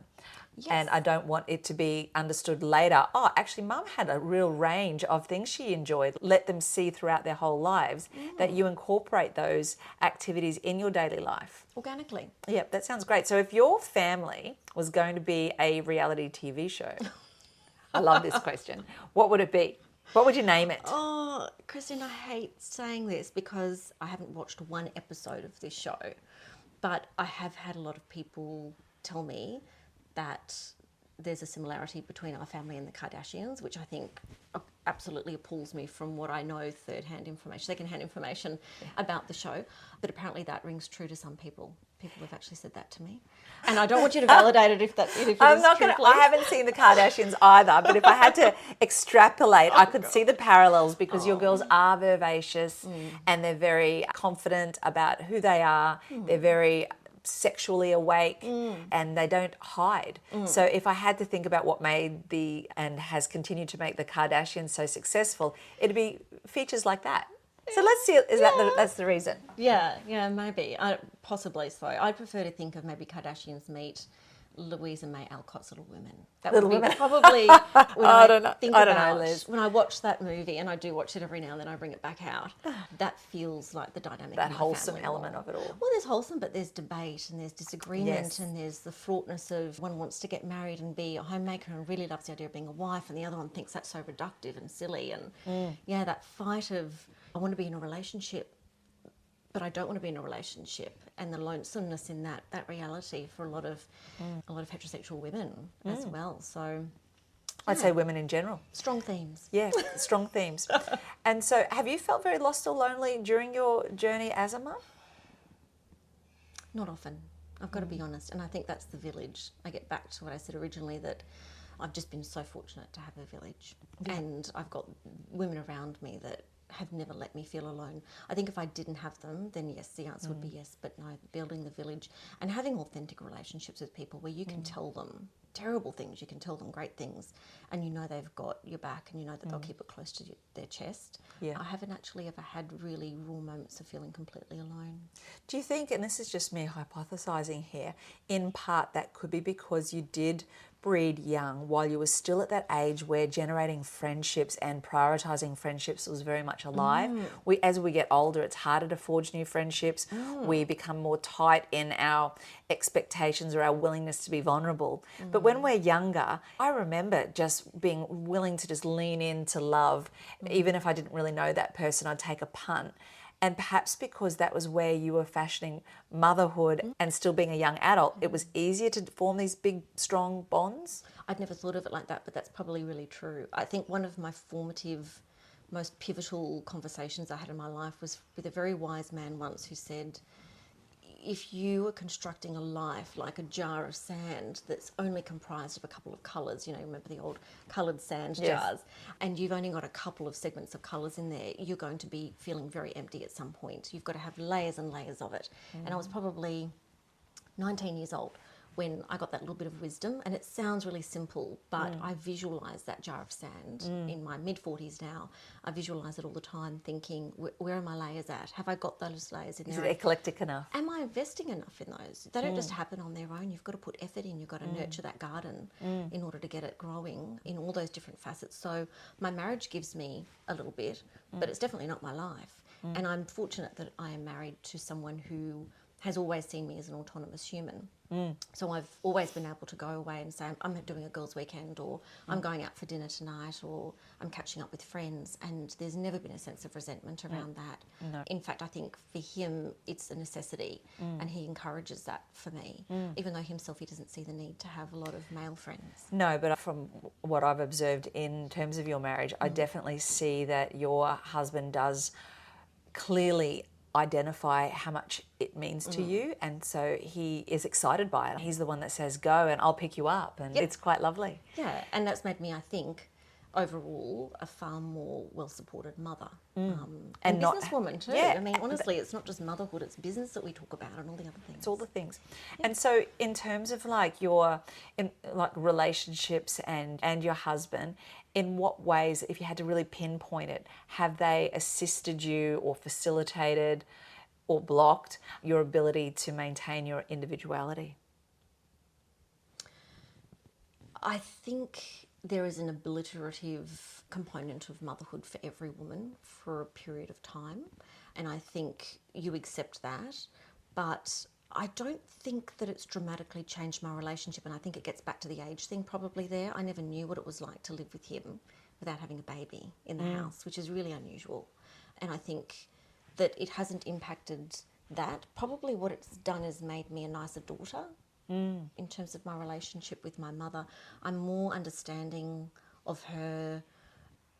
And I don't want it to be understood later, oh, actually, Mum had a real range of things she enjoyed. Let them see throughout their whole lives that you incorporate those activities in your daily life. Organically. Yep, that sounds great. So if your family was going to be a reality TV show, I love this question, what would it be? What would you name it? Oh, Christine, I hate saying this because I haven't watched one episode of this show, but I have had a lot of people tell me that there's a similarity between our family and the Kardashians, which I think absolutely appalls me from what I know second-hand information about the show. But apparently that rings true to some people. People have actually said that to me. And I don't want you to validate it if it is true, please. I haven't seen the Kardashians either, but if I had to extrapolate, I could see the parallels because your girls are vivacious and they're very confident about who they are. They're very sexually awake and they don't hide. So if I had to think about what made and has continued to make the Kardashians so successful, it'd be features like that. So let's see, that's the reason? Yeah, maybe. Possibly so. I'd prefer to think of maybe Kardashians meet Louisa May Alcott's Little Women. That would be probably when I don't know, Liz. When I watch that movie, and I do watch it every now and then, I bring it back out. That feels like the dynamic. That of my wholesome family element more. of it all. Well, there's wholesome, but there's debate and there's disagreement, Yes. and there's the fraughtness of one wants to get married and be a homemaker and really loves the idea of being a wife, and the other one thinks that's so reductive and silly. And that fight of I want to be in a relationship, but I don't want to be in a relationship, and the lonesomeness in that reality for a lot of heterosexual women as well. So I'd say women in general. strong themes. Yeah, strong themes. And so have you felt very lost or lonely during your journey as a mum? Not often. I've got to be honest, and I think that's the village. I get back to what I said originally, that I've just been so fortunate to have a village, and I've got women around me that have never let me feel alone. I think if I didn't have them, then yes, the answer would be yes, but no, building the village and having authentic relationships with people where you can tell them terrible things, you can tell them great things, and you know they've got your back and you know that they'll keep it close to their chest. Yeah. I haven't actually ever had really raw moments of feeling completely alone. Do you think, and this is just me hypothesising here, in part that could be because you did breed young while you were still at that age where generating friendships and prioritising friendships was very much alive. As we get older, it's harder to forge new friendships. We become more tight in our expectations or our willingness to be vulnerable. But when we're younger, I remember just being willing to just lean into love. Even if I didn't really know that person, I'd take a punt. And perhaps because that was where you were fashioning motherhood and still being a young adult, it was easier to form these big, strong bonds? I'd never thought of it like that, but that's probably really true. I think one of my formative, most pivotal conversations I had in my life was with a very wise man once who said, if you are constructing a life like a jar of sand that's only comprised of a couple of colours, remember the old coloured sand jars, and you've only got a couple of segments of colours in there, you're going to be feeling very empty at some point. You've got to have layers and layers of it. And I was probably 19 years old when I got that little bit of wisdom, and it sounds really simple, but I visualise that jar of sand in my mid-40s now. I visualise it all the time thinking, where are my layers at? Have I got those layers in there? Is it eclectic enough? Am I investing enough in those? They don't just happen on their own. You've got to put effort in. You've got to nurture that garden in order to get it growing in all those different facets. So my marriage gives me a little bit, but it's definitely not my life. And I'm fortunate that I am married to someone who has always seen me as an autonomous human. So I've always been able to go away and say, I'm doing a girls' weekend, or I'm going out for dinner tonight, or I'm catching up with friends, and there's never been a sense of resentment around that. No. In fact, I think for him, it's a necessity, and he encourages that for me, even though himself, he doesn't see the need to have a lot of male friends. No, but from what I've observed in terms of your marriage, I definitely see that your husband does clearly identify how much it means to you, and so he is excited by it. He's the one that says go and I'll pick you up, and it's quite lovely. Yeah, and that's made me, I think, overall a far more well-supported mother and businesswoman too. Yeah. I mean, honestly, it's not just motherhood, it's business that we talk about and all the other things. It's all the things. And so in terms of like your relationships and your husband, in what ways, if you had to really pinpoint it, have they assisted you or facilitated or blocked your ability to maintain your individuality? I think there is an obliterative component of motherhood for every woman for a period of time. And I think you accept that. But I don't think that it's dramatically changed my relationship. And I think it gets back to the age thing probably there. I never knew what it was like to live with him without having a baby in the house, which is really unusual. And I think that it hasn't impacted that. Probably what it's done is made me a nicer daughter. In terms of my relationship with my mother. I'm more understanding of her,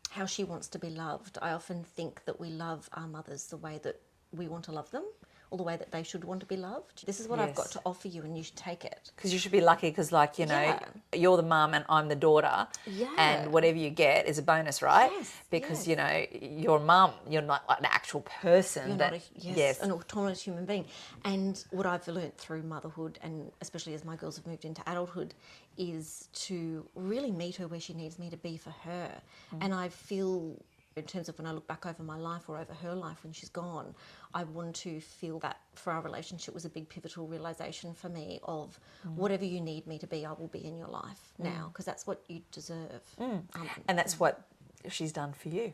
how she wants to be loved. I often think that we love our mothers the way that we want to love them, or the way that they should want to be loved. This is what I've got to offer you, and you should take it. Because you should be lucky because, like, you know, you're the mum and I'm the daughter. Yeah. And whatever you get is a bonus, right? Yes. Because, you know, you're mum. You're not like an actual person. You're not an autonomous human being. And what I've learnt through motherhood, and especially as my girls have moved into adulthood, is to really meet her where she needs me to be for her. And I feel, in terms of when I look back over my life or over her life when she's gone, I want to feel that for our relationship was a big pivotal realisation for me of whatever you need me to be, I will be in your life now, because that's what you deserve. And that's what she's done for you.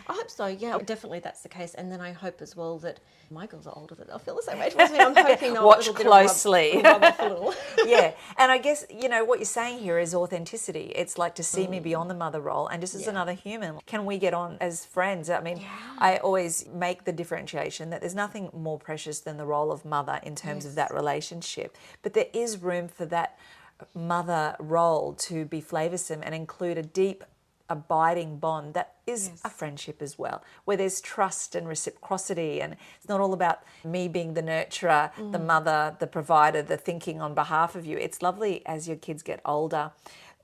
I hope so, yeah, definitely that's the case. And then I hope as well that my girls are older, that they'll feel the same age as me. I'm hoping they'll watch closely. Rub off a little. Yeah, and I guess, you know, what you're saying here is authenticity. It's like to see me beyond the mother role and just as another human. Can we get on as friends? I mean, I always make the differentiation that there's nothing more precious than the role of mother in terms of that relationship. But there is room for that mother role to be flavoursome and include a deep, abiding bond that is a friendship as well, where there's trust and reciprocity, and it's not all about me being the nurturer, the mother, the provider, the thinking on behalf of you. It's lovely as your kids get older,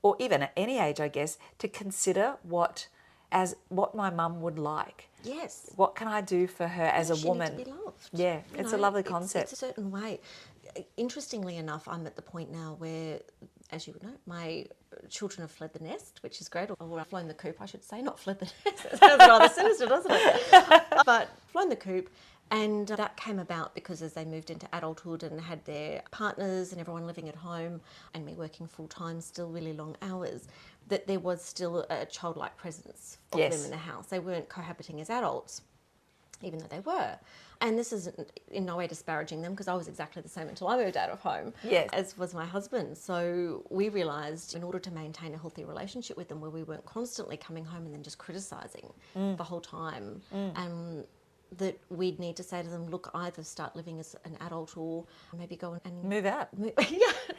or even at any age, I guess, to consider what my mum would like. Yes. What can I do for her as a woman? She needs to be loved. Yeah, it's a lovely concept. It's a certain way. Interestingly enough, I'm at the point now where, as you would know, my children have fled the nest, which is great, or flown the coop, I should say, not fled the nest. That sounds rather sinister, doesn't it? But flown the coop, and that came about because as they moved into adulthood and had their partners and everyone living at home, and me working full-time, still really long hours, that there was still a childlike presence of them in the house. They weren't cohabiting as adults, even though they were. And this isn't in no way disparaging them, because I was exactly the same until I moved out of home, as was my husband. So we realised in order to maintain a healthy relationship with them where we weren't constantly coming home and then just criticising the whole time, that we'd need to say to them, look, either start living as an adult or maybe go and move out. To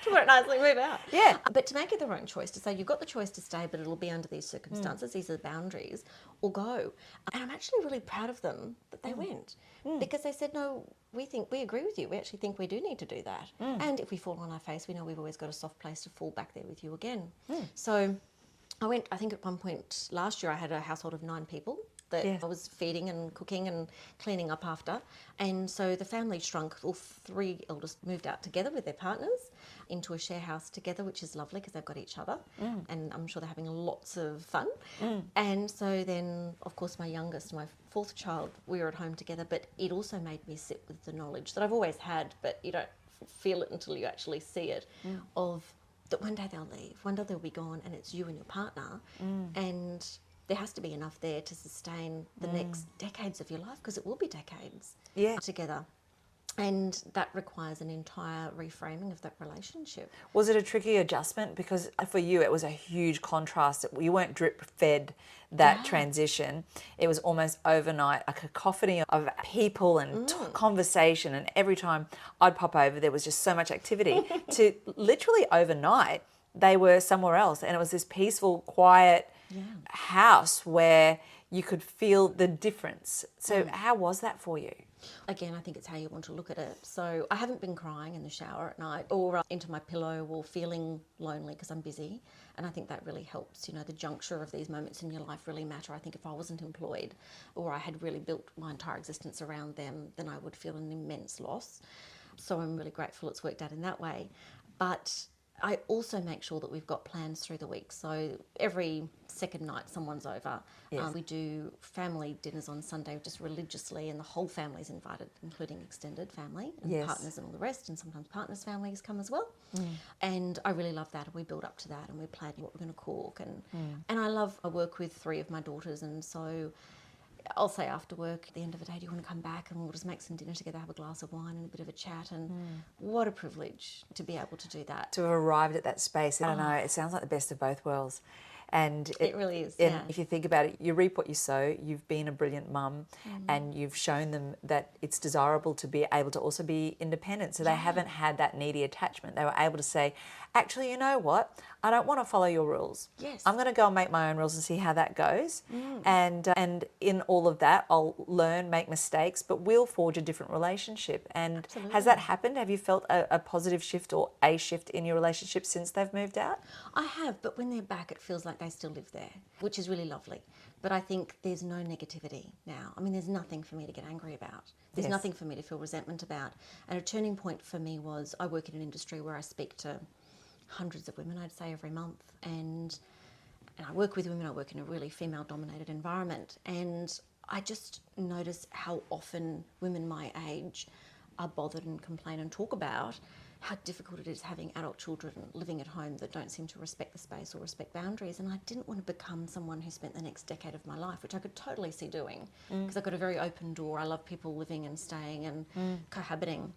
put it nicely, move out. Yeah. But to make it their own choice, to say you've got the choice to stay, but it'll be under these circumstances, these are the boundaries, or go. And I'm actually really proud of them that they went, because they said, no, we agree with you. We actually think we do need to do that. And if we fall on our face, we know we've always got a soft place to fall back there with you again. So I think at one point last year I had a household of 9 people that I was feeding and cooking and cleaning up after. And so the family shrunk. All 3 eldest moved out together with their partners into a share house together, which is lovely because they've got each other. And I'm sure they're having lots of fun. And so then, of course, my youngest, my 4th child, we were at home together. But it also made me sit with the knowledge that I've always had, but you don't feel it until you actually see it, of that one day they'll leave, one day they'll be gone, and it's you and your partner. And there has to be enough there to sustain the next decades of your life, because it will be decades together. And that requires an entire reframing of that relationship. Was it a tricky adjustment? Because for you, it was a huge contrast. You weren't drip-fed that transition. It was almost overnight, a cacophony of people and conversation. And every time I'd pop over, there was just so much activity. To literally overnight, they were somewhere else. And it was this peaceful, quiet house where you could feel the difference. So how was that for you? Again, I think it's how you want to look at it. So I haven't been crying in the shower at night or into my pillow or feeling lonely because I'm busy. And I think that really helps. You know, the juncture of these moments in your life really matter. I think if I wasn't employed or I had really built my entire existence around them, then I would feel an immense loss. So I'm really grateful it's worked out in that way. But I also make sure that we've got plans through the week. So every second night someone's over. Yes. We do family dinners on Sunday just religiously, and the whole family's invited, including extended family and Yes. partners and all the rest, and sometimes partners' families come as well. And I really love that, and we build up to that, and we're planning what we're going to cook. And I work with 3 of my daughters, and so I'll say after work, at the end of the day, do you want to come back and we'll just make some dinner together, have a glass of wine and a bit of a chat? And what a privilege to be able to do that. To have arrived at that space. I don't know, it sounds like the best of both worlds. And It really is, and yeah. if you think about it, you reap what you sow. You've been a brilliant mum, and you've shown them that it's desirable to be able to also be independent. So they haven't had that needy attachment. They were able to say, actually, you know what? I don't want to follow your rules. Yes. I'm going to go and make my own rules and see how that goes. And in all of that, I'll learn, make mistakes, but we'll forge a different relationship. And Absolutely. has that happened? Have you felt a positive shift or a shift in your relationship since they've moved out? I have, but when they're back, it feels like they still live there, which is really lovely. But I think there's no negativity now. I mean, there's nothing for me to get angry about. There's Yes. nothing for me to feel resentment about. And a turning point for me was I work in an industry where I speak to hundreds of women, I'd say, every month. And I work with women. I work in a really female-dominated environment. And I just notice how often women my age are bothered and complain and talk about how difficult it is having adult children living at home that don't seem to respect the space or respect boundaries. And I didn't want to become someone who spent the next decade of my life, which I could totally see doing, because I've got a very open door. I love people living and staying and cohabiting.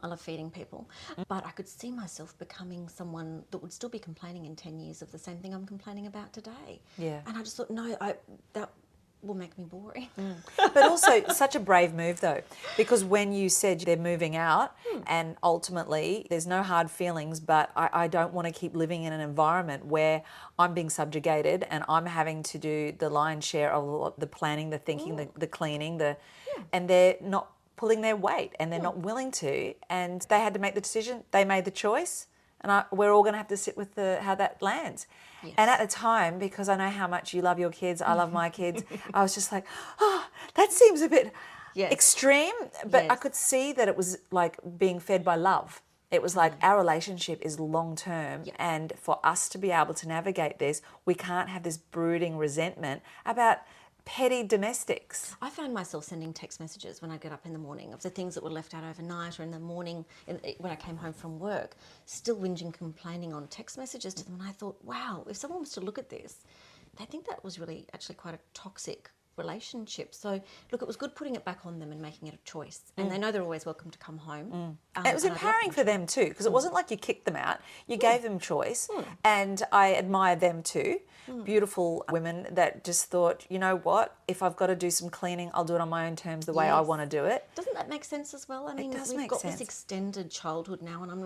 I love feeding people. But I could see myself becoming someone that would still be complaining in 10 years of the same thing I'm complaining about today. Yeah. And I just thought, no, that will make me boring. But also such a brave move though, because when you said they're moving out and ultimately there's no hard feelings, but I don't want to keep living in an environment where I'm being subjugated and I'm having to do the lion's share of the planning, the thinking, the cleaning, and they're not pulling their weight and they're not willing to, and they had to make the decision, they made the choice, and we're all going to have to sit with how that lands. Yes. And at the time, because I know how much you love your kids, I love my kids, I was just like, oh, that seems a bit Yes. extreme. But I Yes. could see that it was like being fed by love. It was like our relationship is long term, and for us to be able to navigate this, we can't have this brooding resentment about petty domestics. I found myself sending text messages when I get up in the morning of the things that were left out overnight, or in the morning when I came home from work, still whinging, complaining on text messages to them. And I thought, wow, if someone was to look at this, they think that was really actually quite a toxic relationship. So look, it was good putting it back on them and making it a choice. And they know they're always welcome to come home. And it was and I'd love empowering for them too, because it wasn't like you kicked them out. You gave them choice, and I admire them too. Beautiful women that just thought, you know what, if I've got to do some cleaning, I'll do it on my own terms, the way I Yes. want to do it. Doesn't that make sense as well? I mean, does we've make got sense. this extended childhood now, and I'm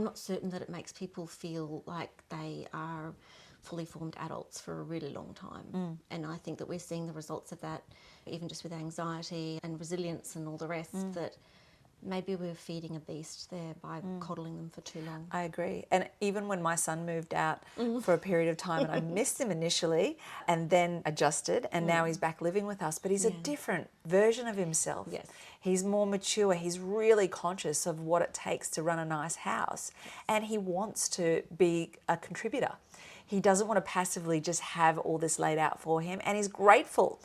not certain that it makes people feel like they are fully formed adults for a really long time. And I think that we're seeing the results of that, even just with anxiety and resilience and all the rest, that maybe we're feeding a beast there by coddling them for too long. I agree. And even when my son moved out for a period of time, and I missed him initially and then adjusted, and now he's back living with us, but he's a different version of himself. Yes. He's more mature. He's really conscious of what it takes to run a nice house, and he wants to be a contributor. He doesn't want to passively just have all this laid out for him, and he's grateful.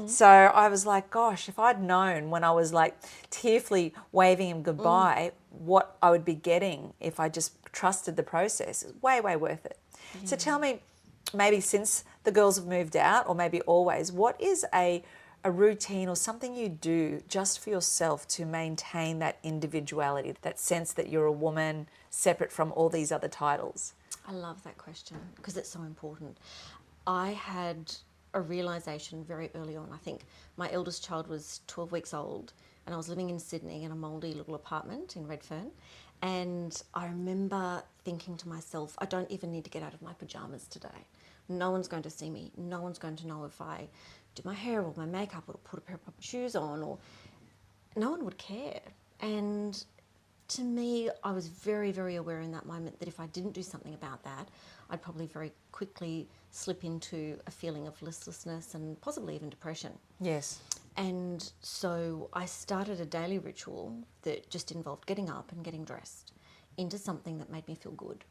So I was like, gosh, if I'd known when I was like tearfully waving him goodbye what I would be getting if I just trusted the process, it's way, way worth it. So tell me, maybe since the girls have moved out, or maybe always, what is a routine or something you do just for yourself to maintain that individuality, that sense that you're a woman separate from all these other titles? I love that question because it's so important. I had a realisation very early on. I think my eldest child was 12 weeks old, and I was living in Sydney in a mouldy little apartment in Redfern. And I remember thinking to myself, I don't even need to get out of my pyjamas today. No one's going to see me. No one's going to know if I do my hair or my makeup or put a pair of proper shoes on, or no one would care. And to me, I was very, very aware in that moment that if I didn't do something about that, I'd probably very quickly slip into a feeling of listlessness and possibly even depression. Yes. And so I started a daily ritual that just involved getting up and getting dressed into something that made me feel good.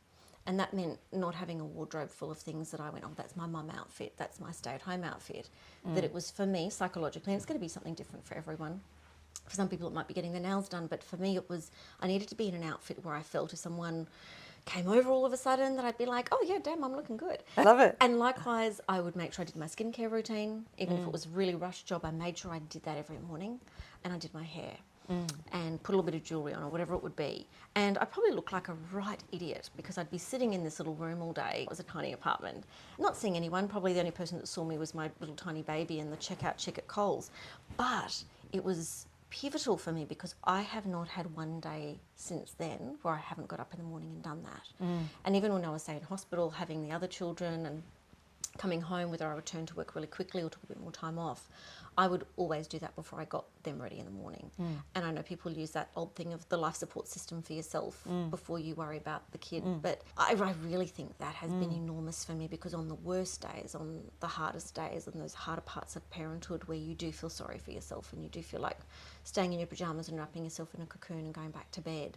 And that meant not having a wardrobe full of things that I went, oh, that's my mum outfit, that's my stay-at-home outfit. That it was for me psychologically, and it's going to be something different for everyone. For some people it might be getting their nails done, but for me it was, I needed to be in an outfit where I felt if someone came over all of a sudden that I'd be like, oh yeah, damn, I'm looking good. I love it. And likewise, I would make sure I did my skincare routine. Even if it was a really rushed job, I made sure I did that every morning, and I did my hair. And put a little bit of jewellery on or whatever it would be. And I probably looked like a right idiot because I'd be sitting in this little room all day. It was a tiny apartment. Not seeing anyone. Probably the only person that saw me was my little tiny baby and the checkout chick at Coles. But it was pivotal for me because I have not had one day since then where I haven't got up in the morning and done that. And even when I was, say, in hospital, having the other children and coming home, whether I returned to work really quickly or took a bit more time off, I would always do that before I got them ready in the morning. And I know people use that old thing of the life support system for yourself before you worry about the kid. But I really think that has been enormous for me because on the worst days, on the hardest days, on those harder parts of parenthood where you do feel sorry for yourself and you do feel like staying in your pajamas and wrapping yourself in a cocoon and going back to bed,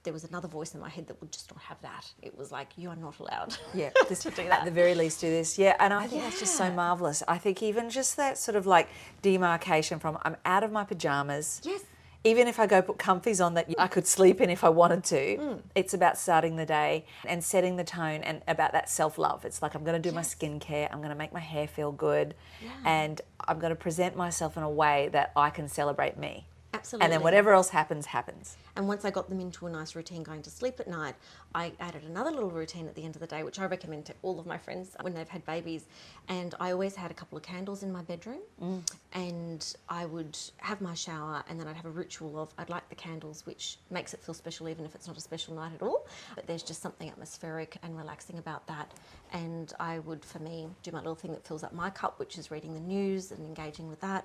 there was another voice in my head that would just not have that. It was like, you are not allowed Yeah, to do that. At the very least do this. Yeah, and I think that's just so marvellous. I think even just that sort of like demarcation from I'm out of my pajamas. Yes. Even if I go put comfies on that I could sleep in if I wanted to, it's about starting the day and setting the tone and about that self-love. It's like I'm going to do my skincare, I'm going to make my hair feel good, and I'm going to present myself in a way that I can celebrate me. Absolutely. And then whatever else happens, happens. And once I got them into a nice routine going to sleep at night, I added another little routine at the end of the day, which I recommend to all of my friends when they've had babies. And I always had a couple of candles in my bedroom. And I would have my shower and then I'd have a ritual of, I'd light the candles, which makes it feel special even if it's not a special night at all. But there's just something atmospheric and relaxing about that. And I would, for me, do my little thing that fills up my cup, which is reading the news and engaging with that.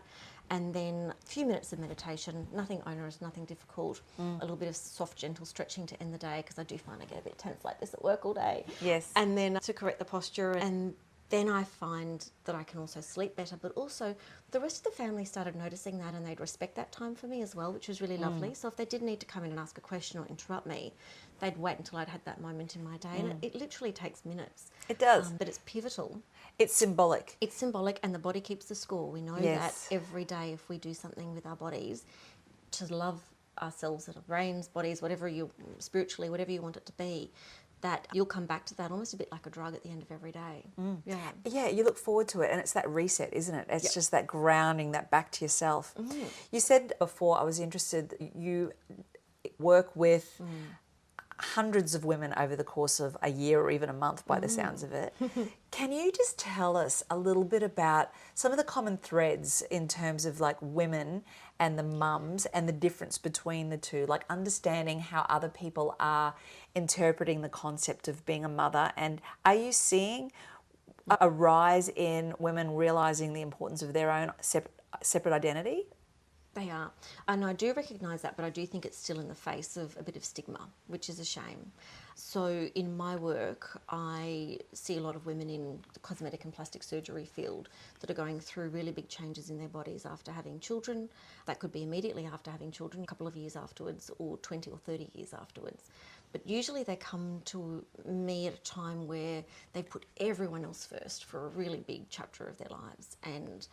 And then a few minutes of meditation, nothing onerous, nothing difficult, a little bit of soft, gentle stretching to end the day because I do find I get a bit tense like this at work all day. Yes. And then to correct the posture, and then I find that I can also sleep better, but also the rest of the family started noticing that and they'd respect that time for me as well, which was really lovely. So if they did need to come in and ask a question or interrupt me, they'd wait until I'd had that moment in my day. And it literally takes minutes. It does. But it's pivotal. It's symbolic. It's symbolic and the body keeps the score. We know that every day if we do something with our bodies to love ourselves and our brains, bodies, whatever you, spiritually, whatever you want it to be, that you'll come back to that almost a bit like a drug at the end of every day. Yeah, you look forward to it and it's that reset, isn't it? It's just that grounding, that back to yourself. You said before, I was interested, you work with hundreds of women over the course of a year or even a month by the sounds of it. Can you just tell us a little bit about some of the common threads in terms of like women and the mums and the difference between the two, like understanding how other people are interpreting the concept of being a mother? And are you seeing a rise in women realising the importance of their own separate identity? They are. And I do recognise that, but I do think it's still in the face of a bit of stigma, which is a shame. So in my work, I see a lot of women in the cosmetic and plastic surgery field that are going through really big changes in their bodies after having children. That could be immediately after having children, a couple of years afterwards, or 20 or 30 years afterwards. But usually they come to me at a time where they've put everyone else first for a really big chapter of their lives. And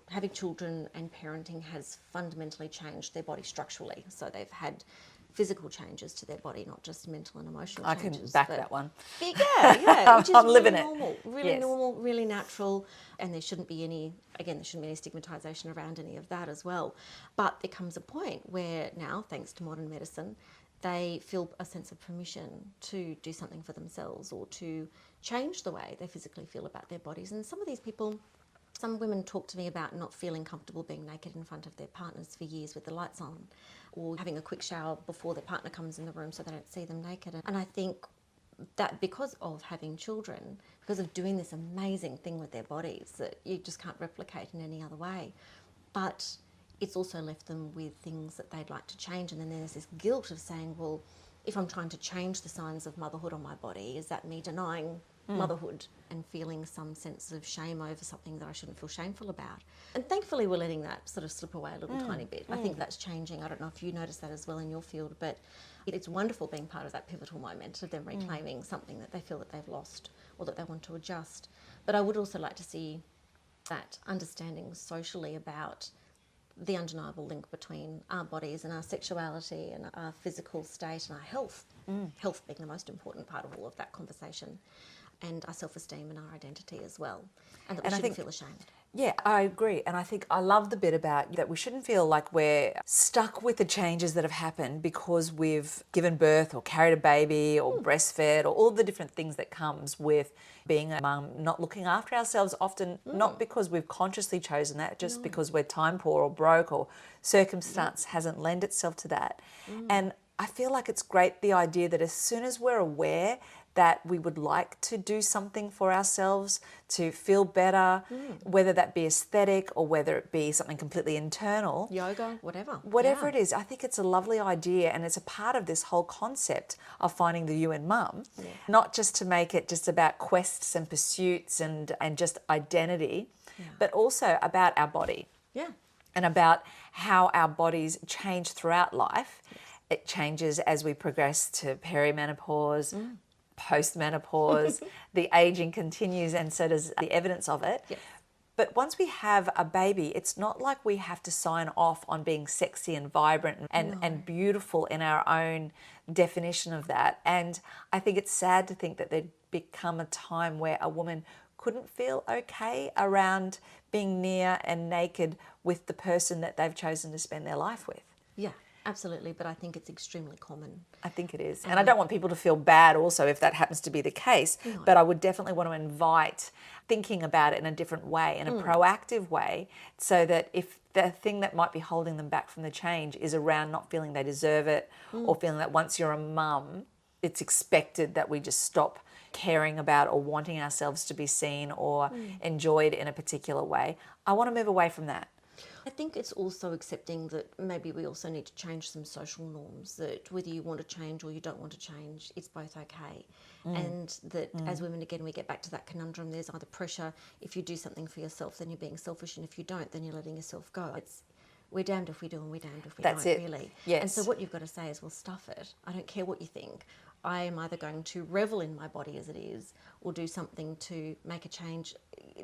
having children and parenting has fundamentally changed their body structurally. So they've had physical changes to their body, not just mental and emotional changes. I can back that one. Yeah, which is I'm really living normal, it. really normal, really natural. And there shouldn't be any stigmatisation around any of that as well. But there comes a point where now, thanks to modern medicine, they feel a sense of permission to do something for themselves or to change the way they physically feel about their bodies. And some of these people, some women talk to me about not feeling comfortable being naked in front of their partners for years with the lights on, or having a quick shower before their partner comes in the room so they don't see them naked. And I think that because of having children, because of doing this amazing thing with their bodies that you just can't replicate in any other way, but it's also left them with things that they'd like to change. And then there's this guilt of saying, well, if I'm trying to change the signs of motherhood on my body, is that me denying motherhood and feeling some sense of shame over something that I shouldn't feel shameful about. And thankfully we're letting that sort of slip away a little tiny bit. I think that's changing. I don't know if you notice that as well in your field, but it's wonderful being part of that pivotal moment of them reclaiming something that they feel that they've lost or that they want to adjust. But I would also like to see that understanding socially about the undeniable link between our bodies and our sexuality and our physical state and our health. Health being the most important part of all of that conversation, and our self-esteem and our identity as well, and that we shouldn't feel ashamed. Yeah, I agree. And I think I love the bit about that we shouldn't feel like we're stuck with the changes that have happened because we've given birth or carried a baby or breastfed or all the different things that comes with being a mum, not looking after ourselves often, not because we've consciously chosen that, just because we're time poor or broke or circumstance hasn't lent itself to that. And I feel like it's great, the idea that as soon as we're aware that we would like to do something for ourselves to feel better, whether that be aesthetic or whether it be something completely internal. Yoga, whatever. Whatever it is, I think it's a lovely idea, and it's a part of this whole concept of finding the you and mum, not just to make it just about quests and pursuits and just identity, but also about our body. Yeah. And about how our bodies change throughout life. It changes as we progress to perimenopause, post-menopause, the aging continues, and so does the evidence of it. Yes. But once we have a baby, it's not like we have to sign off on being sexy and vibrant and beautiful in our own definition of that. And I think it's sad to think that there'd become a time where a woman couldn't feel okay around being near and naked with the person that they've chosen to spend their life with. Yeah, absolutely. But I think it's extremely common. I think it is. And I don't want people to feel bad also if that happens to be the case, but I would definitely want to invite thinking about it in a different way, in a proactive way, so that if the thing that might be holding them back from the change is around not feeling they deserve it or feeling that once you're a mum, it's expected that we just stop caring about or wanting ourselves to be seen or enjoyed in a particular way. I want to move away from that. I think it's also accepting that maybe we also need to change some social norms, that whether you want to change or you don't want to change, it's both okay. And that as women, again, we get back to that conundrum. There's either pressure, if you do something for yourself, then you're being selfish, and if you don't, then you're letting yourself go. We're damned if we do and we're damned if we don't, really. Yes. And so what you've got to say is, well, stuff it. I don't care what you think. I am either going to revel in my body as it is or do something to make a change,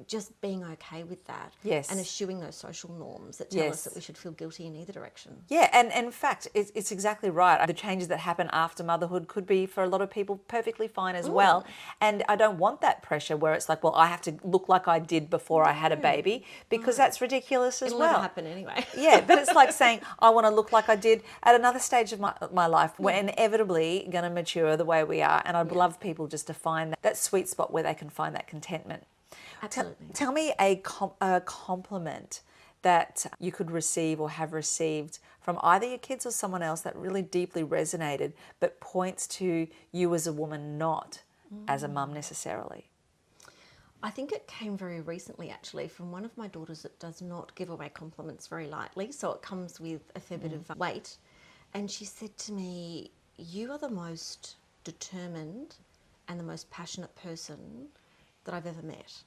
just being okay with that. Yes. And eschewing those social norms that tell us that we should feel guilty in either direction. Yeah, and in fact, it's exactly right. The changes that happen after motherhood could be, for a lot of people, perfectly fine as well. And I don't want that pressure where it's like, well, I have to look like I did before I had a baby, because that's ridiculous as It'll well. never happen anyway. Yeah, but it's like saying, I want to look like I did at another stage of my life. We're inevitably going to mature the way we are, and I'd love people just to find that sweet spot where they can find that contentment. Absolutely. Tell me a compliment that you could receive or have received from either your kids or someone else that really deeply resonated, but points to you as a woman, not as a mum necessarily. I think it came very recently, actually, from one of my daughters that does not give away compliments very lightly, so it comes with a fair bit of weight. And she said to me, "You are the most determined and the most passionate person that I've ever met."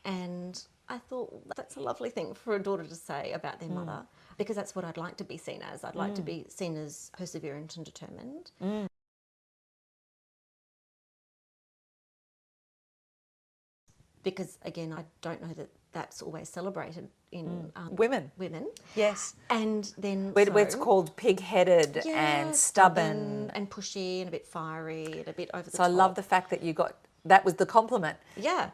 And I thought, that's a lovely thing for a daughter to say about their mother, because that's what I'd like to be seen as. I'd like to be seen as perseverant and determined. Because, again, I don't know that that's always celebrated in Women. Yes. And then Where it's called pig-headed and stubborn. and pushy and a bit fiery and a bit over the top. So I love the fact that you got, that was the compliment. Yeah.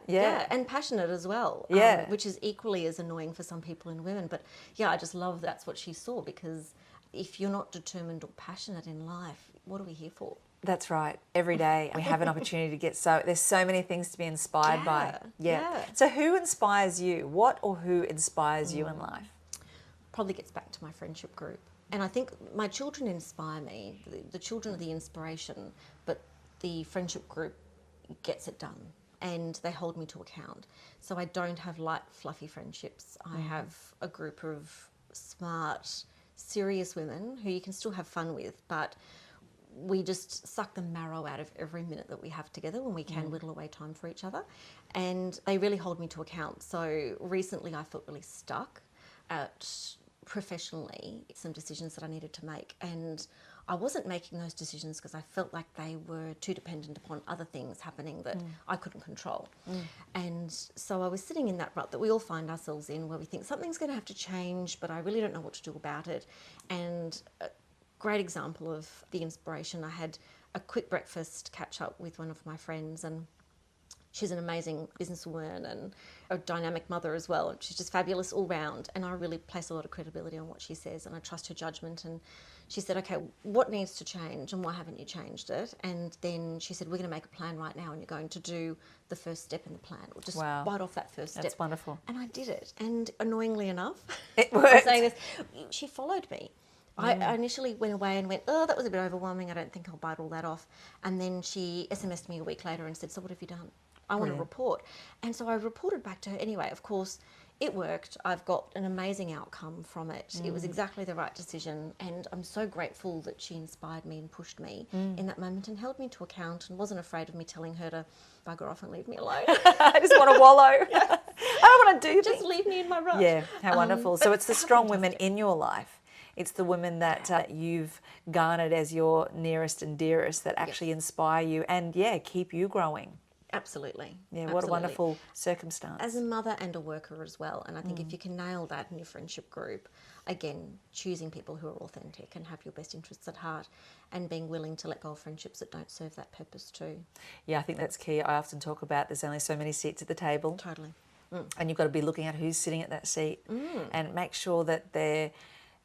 And passionate as well. Yeah. Which is equally as annoying for some people in women. But yeah, I just love that's what she saw, because if you're not determined or passionate in life, what are we here for? That's right. Every day we have an opportunity to get there's so many things to be inspired by. Yeah. So who inspires you? What or who inspires you in life? Probably gets back to my friendship group. And I think my children inspire me. The children are the inspiration, but the friendship group gets it done and they hold me to account. So I don't have light, fluffy friendships. I have a group of smart, serious women who you can still have fun with, but we just suck the marrow out of every minute that we have together when we can whittle away time for each other. And they really hold me to account. So recently I felt really stuck at professionally some decisions that I needed to make. And I wasn't making those decisions because I felt like they were too dependent upon other things happening that I couldn't control. And so I was sitting in that rut that we all find ourselves in, where we think something's going to have to change, but I really don't know what to do about it. And a great example of the inspiration, I had a quick breakfast catch up with one of my friends, and she's an amazing businesswoman and a dynamic mother as well. She's just fabulous all round, and I really place a lot of credibility on what she says, and I trust her judgment. And she said, okay, what needs to change and why haven't you changed it? And then she said, we're going to make a plan right now and you're going to do the first step in the plan, or just bite off that first step. That's wonderful. And I did it. And annoyingly enough, It worked. I'm saying this, she followed me. I initially went away and went, oh, that was a bit overwhelming. I don't think I'll bite all that off. And then she SMS'd me a week later and said, so what have you done? I want to report. And so I reported back to her anyway. Of course, it worked. I've got an amazing outcome from it. It was exactly the right decision. And I'm so grateful that she inspired me and pushed me in that moment and held me to account and wasn't afraid of me telling her to bugger off and leave me alone. I just want to wallow. I don't want to do Just leave me in my rut. Yeah, how wonderful. So it's the strong women in your life. It's the women that you've garnered as your nearest and dearest that actually inspire you and, keep you growing. Absolutely. Yeah, what a wonderful circumstance. As a mother and a worker as well. And I think if you can nail that in your friendship group, again, choosing people who are authentic and have your best interests at heart and being willing to let go of friendships that don't serve that purpose too. Yeah, I think that's key. I often talk about there's only so many seats at the table. Totally. And you've got to be looking at who's sitting at that seat and make sure that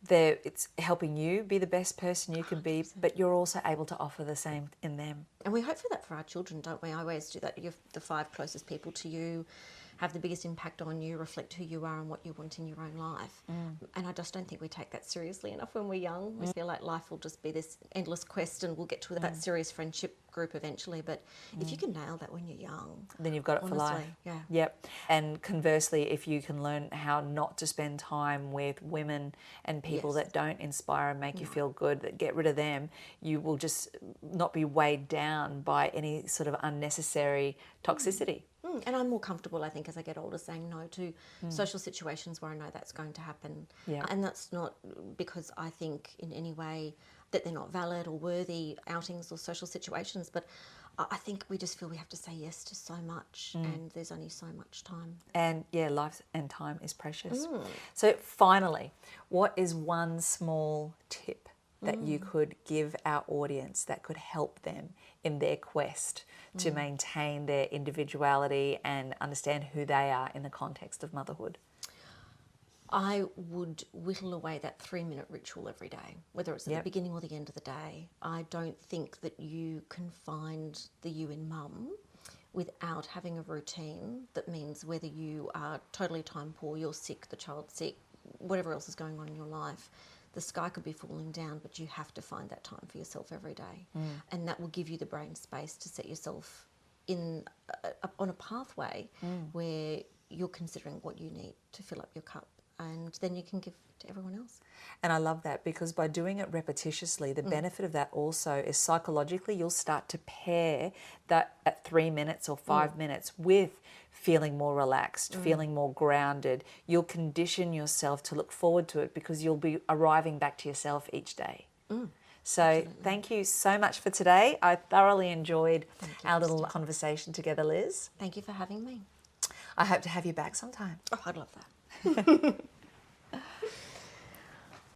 it's helping you be the best person you can be, but you're also able to offer the same in them. And we hope for that for our children, don't we? I always do that. The 5 closest people to you have the biggest impact on you, reflect who you are and what you want in your own life. And I just don't think we take that seriously enough when we're young. We feel like life will just be this endless quest and we'll get to that serious friendship group eventually. But if you can nail that when you're young, then you've got it for life. Yeah. Yep. And conversely, if you can learn how not to spend time with women and people that don't inspire and make you feel good, that get rid of them, you will just not be weighed down by any sort of unnecessary toxicity. And I'm more comfortable, I think, as I get older, saying no to social situations where I know that's going to happen. Yeah. And that's not because I think in any way that they're not valid or worthy outings or social situations, but I think we just feel we have to say yes to so much and there's only so much time. And life and time is precious. So finally, what is one small tip that you could give our audience that could help them in their quest to maintain their individuality and understand who they are in the context of motherhood? I would whittle away that 3-minute ritual every day, whether it's at the beginning or the end of the day. I don't think that you can find the you in mum without having a routine that means whether you are totally time poor, you're sick, the child's sick, whatever else is going on in your life, the sky could be falling down, but you have to find that time for yourself every day. And that will give you the brain space to set yourself on a pathway where you're considering what you need to fill up your cup. And then you can give to everyone else. And I love that, because by doing it repetitiously, the benefit of that also is psychologically you'll start to pair that at 3 minutes or 5 minutes with feeling more relaxed, feeling more grounded. You'll condition yourself to look forward to it because you'll be arriving back to yourself each day. So absolutely. Thank you so much for today. I thoroughly enjoyed our little conversation together, Liz. Thank you for having me. I hope to have you back sometime. Oh, I'd love that.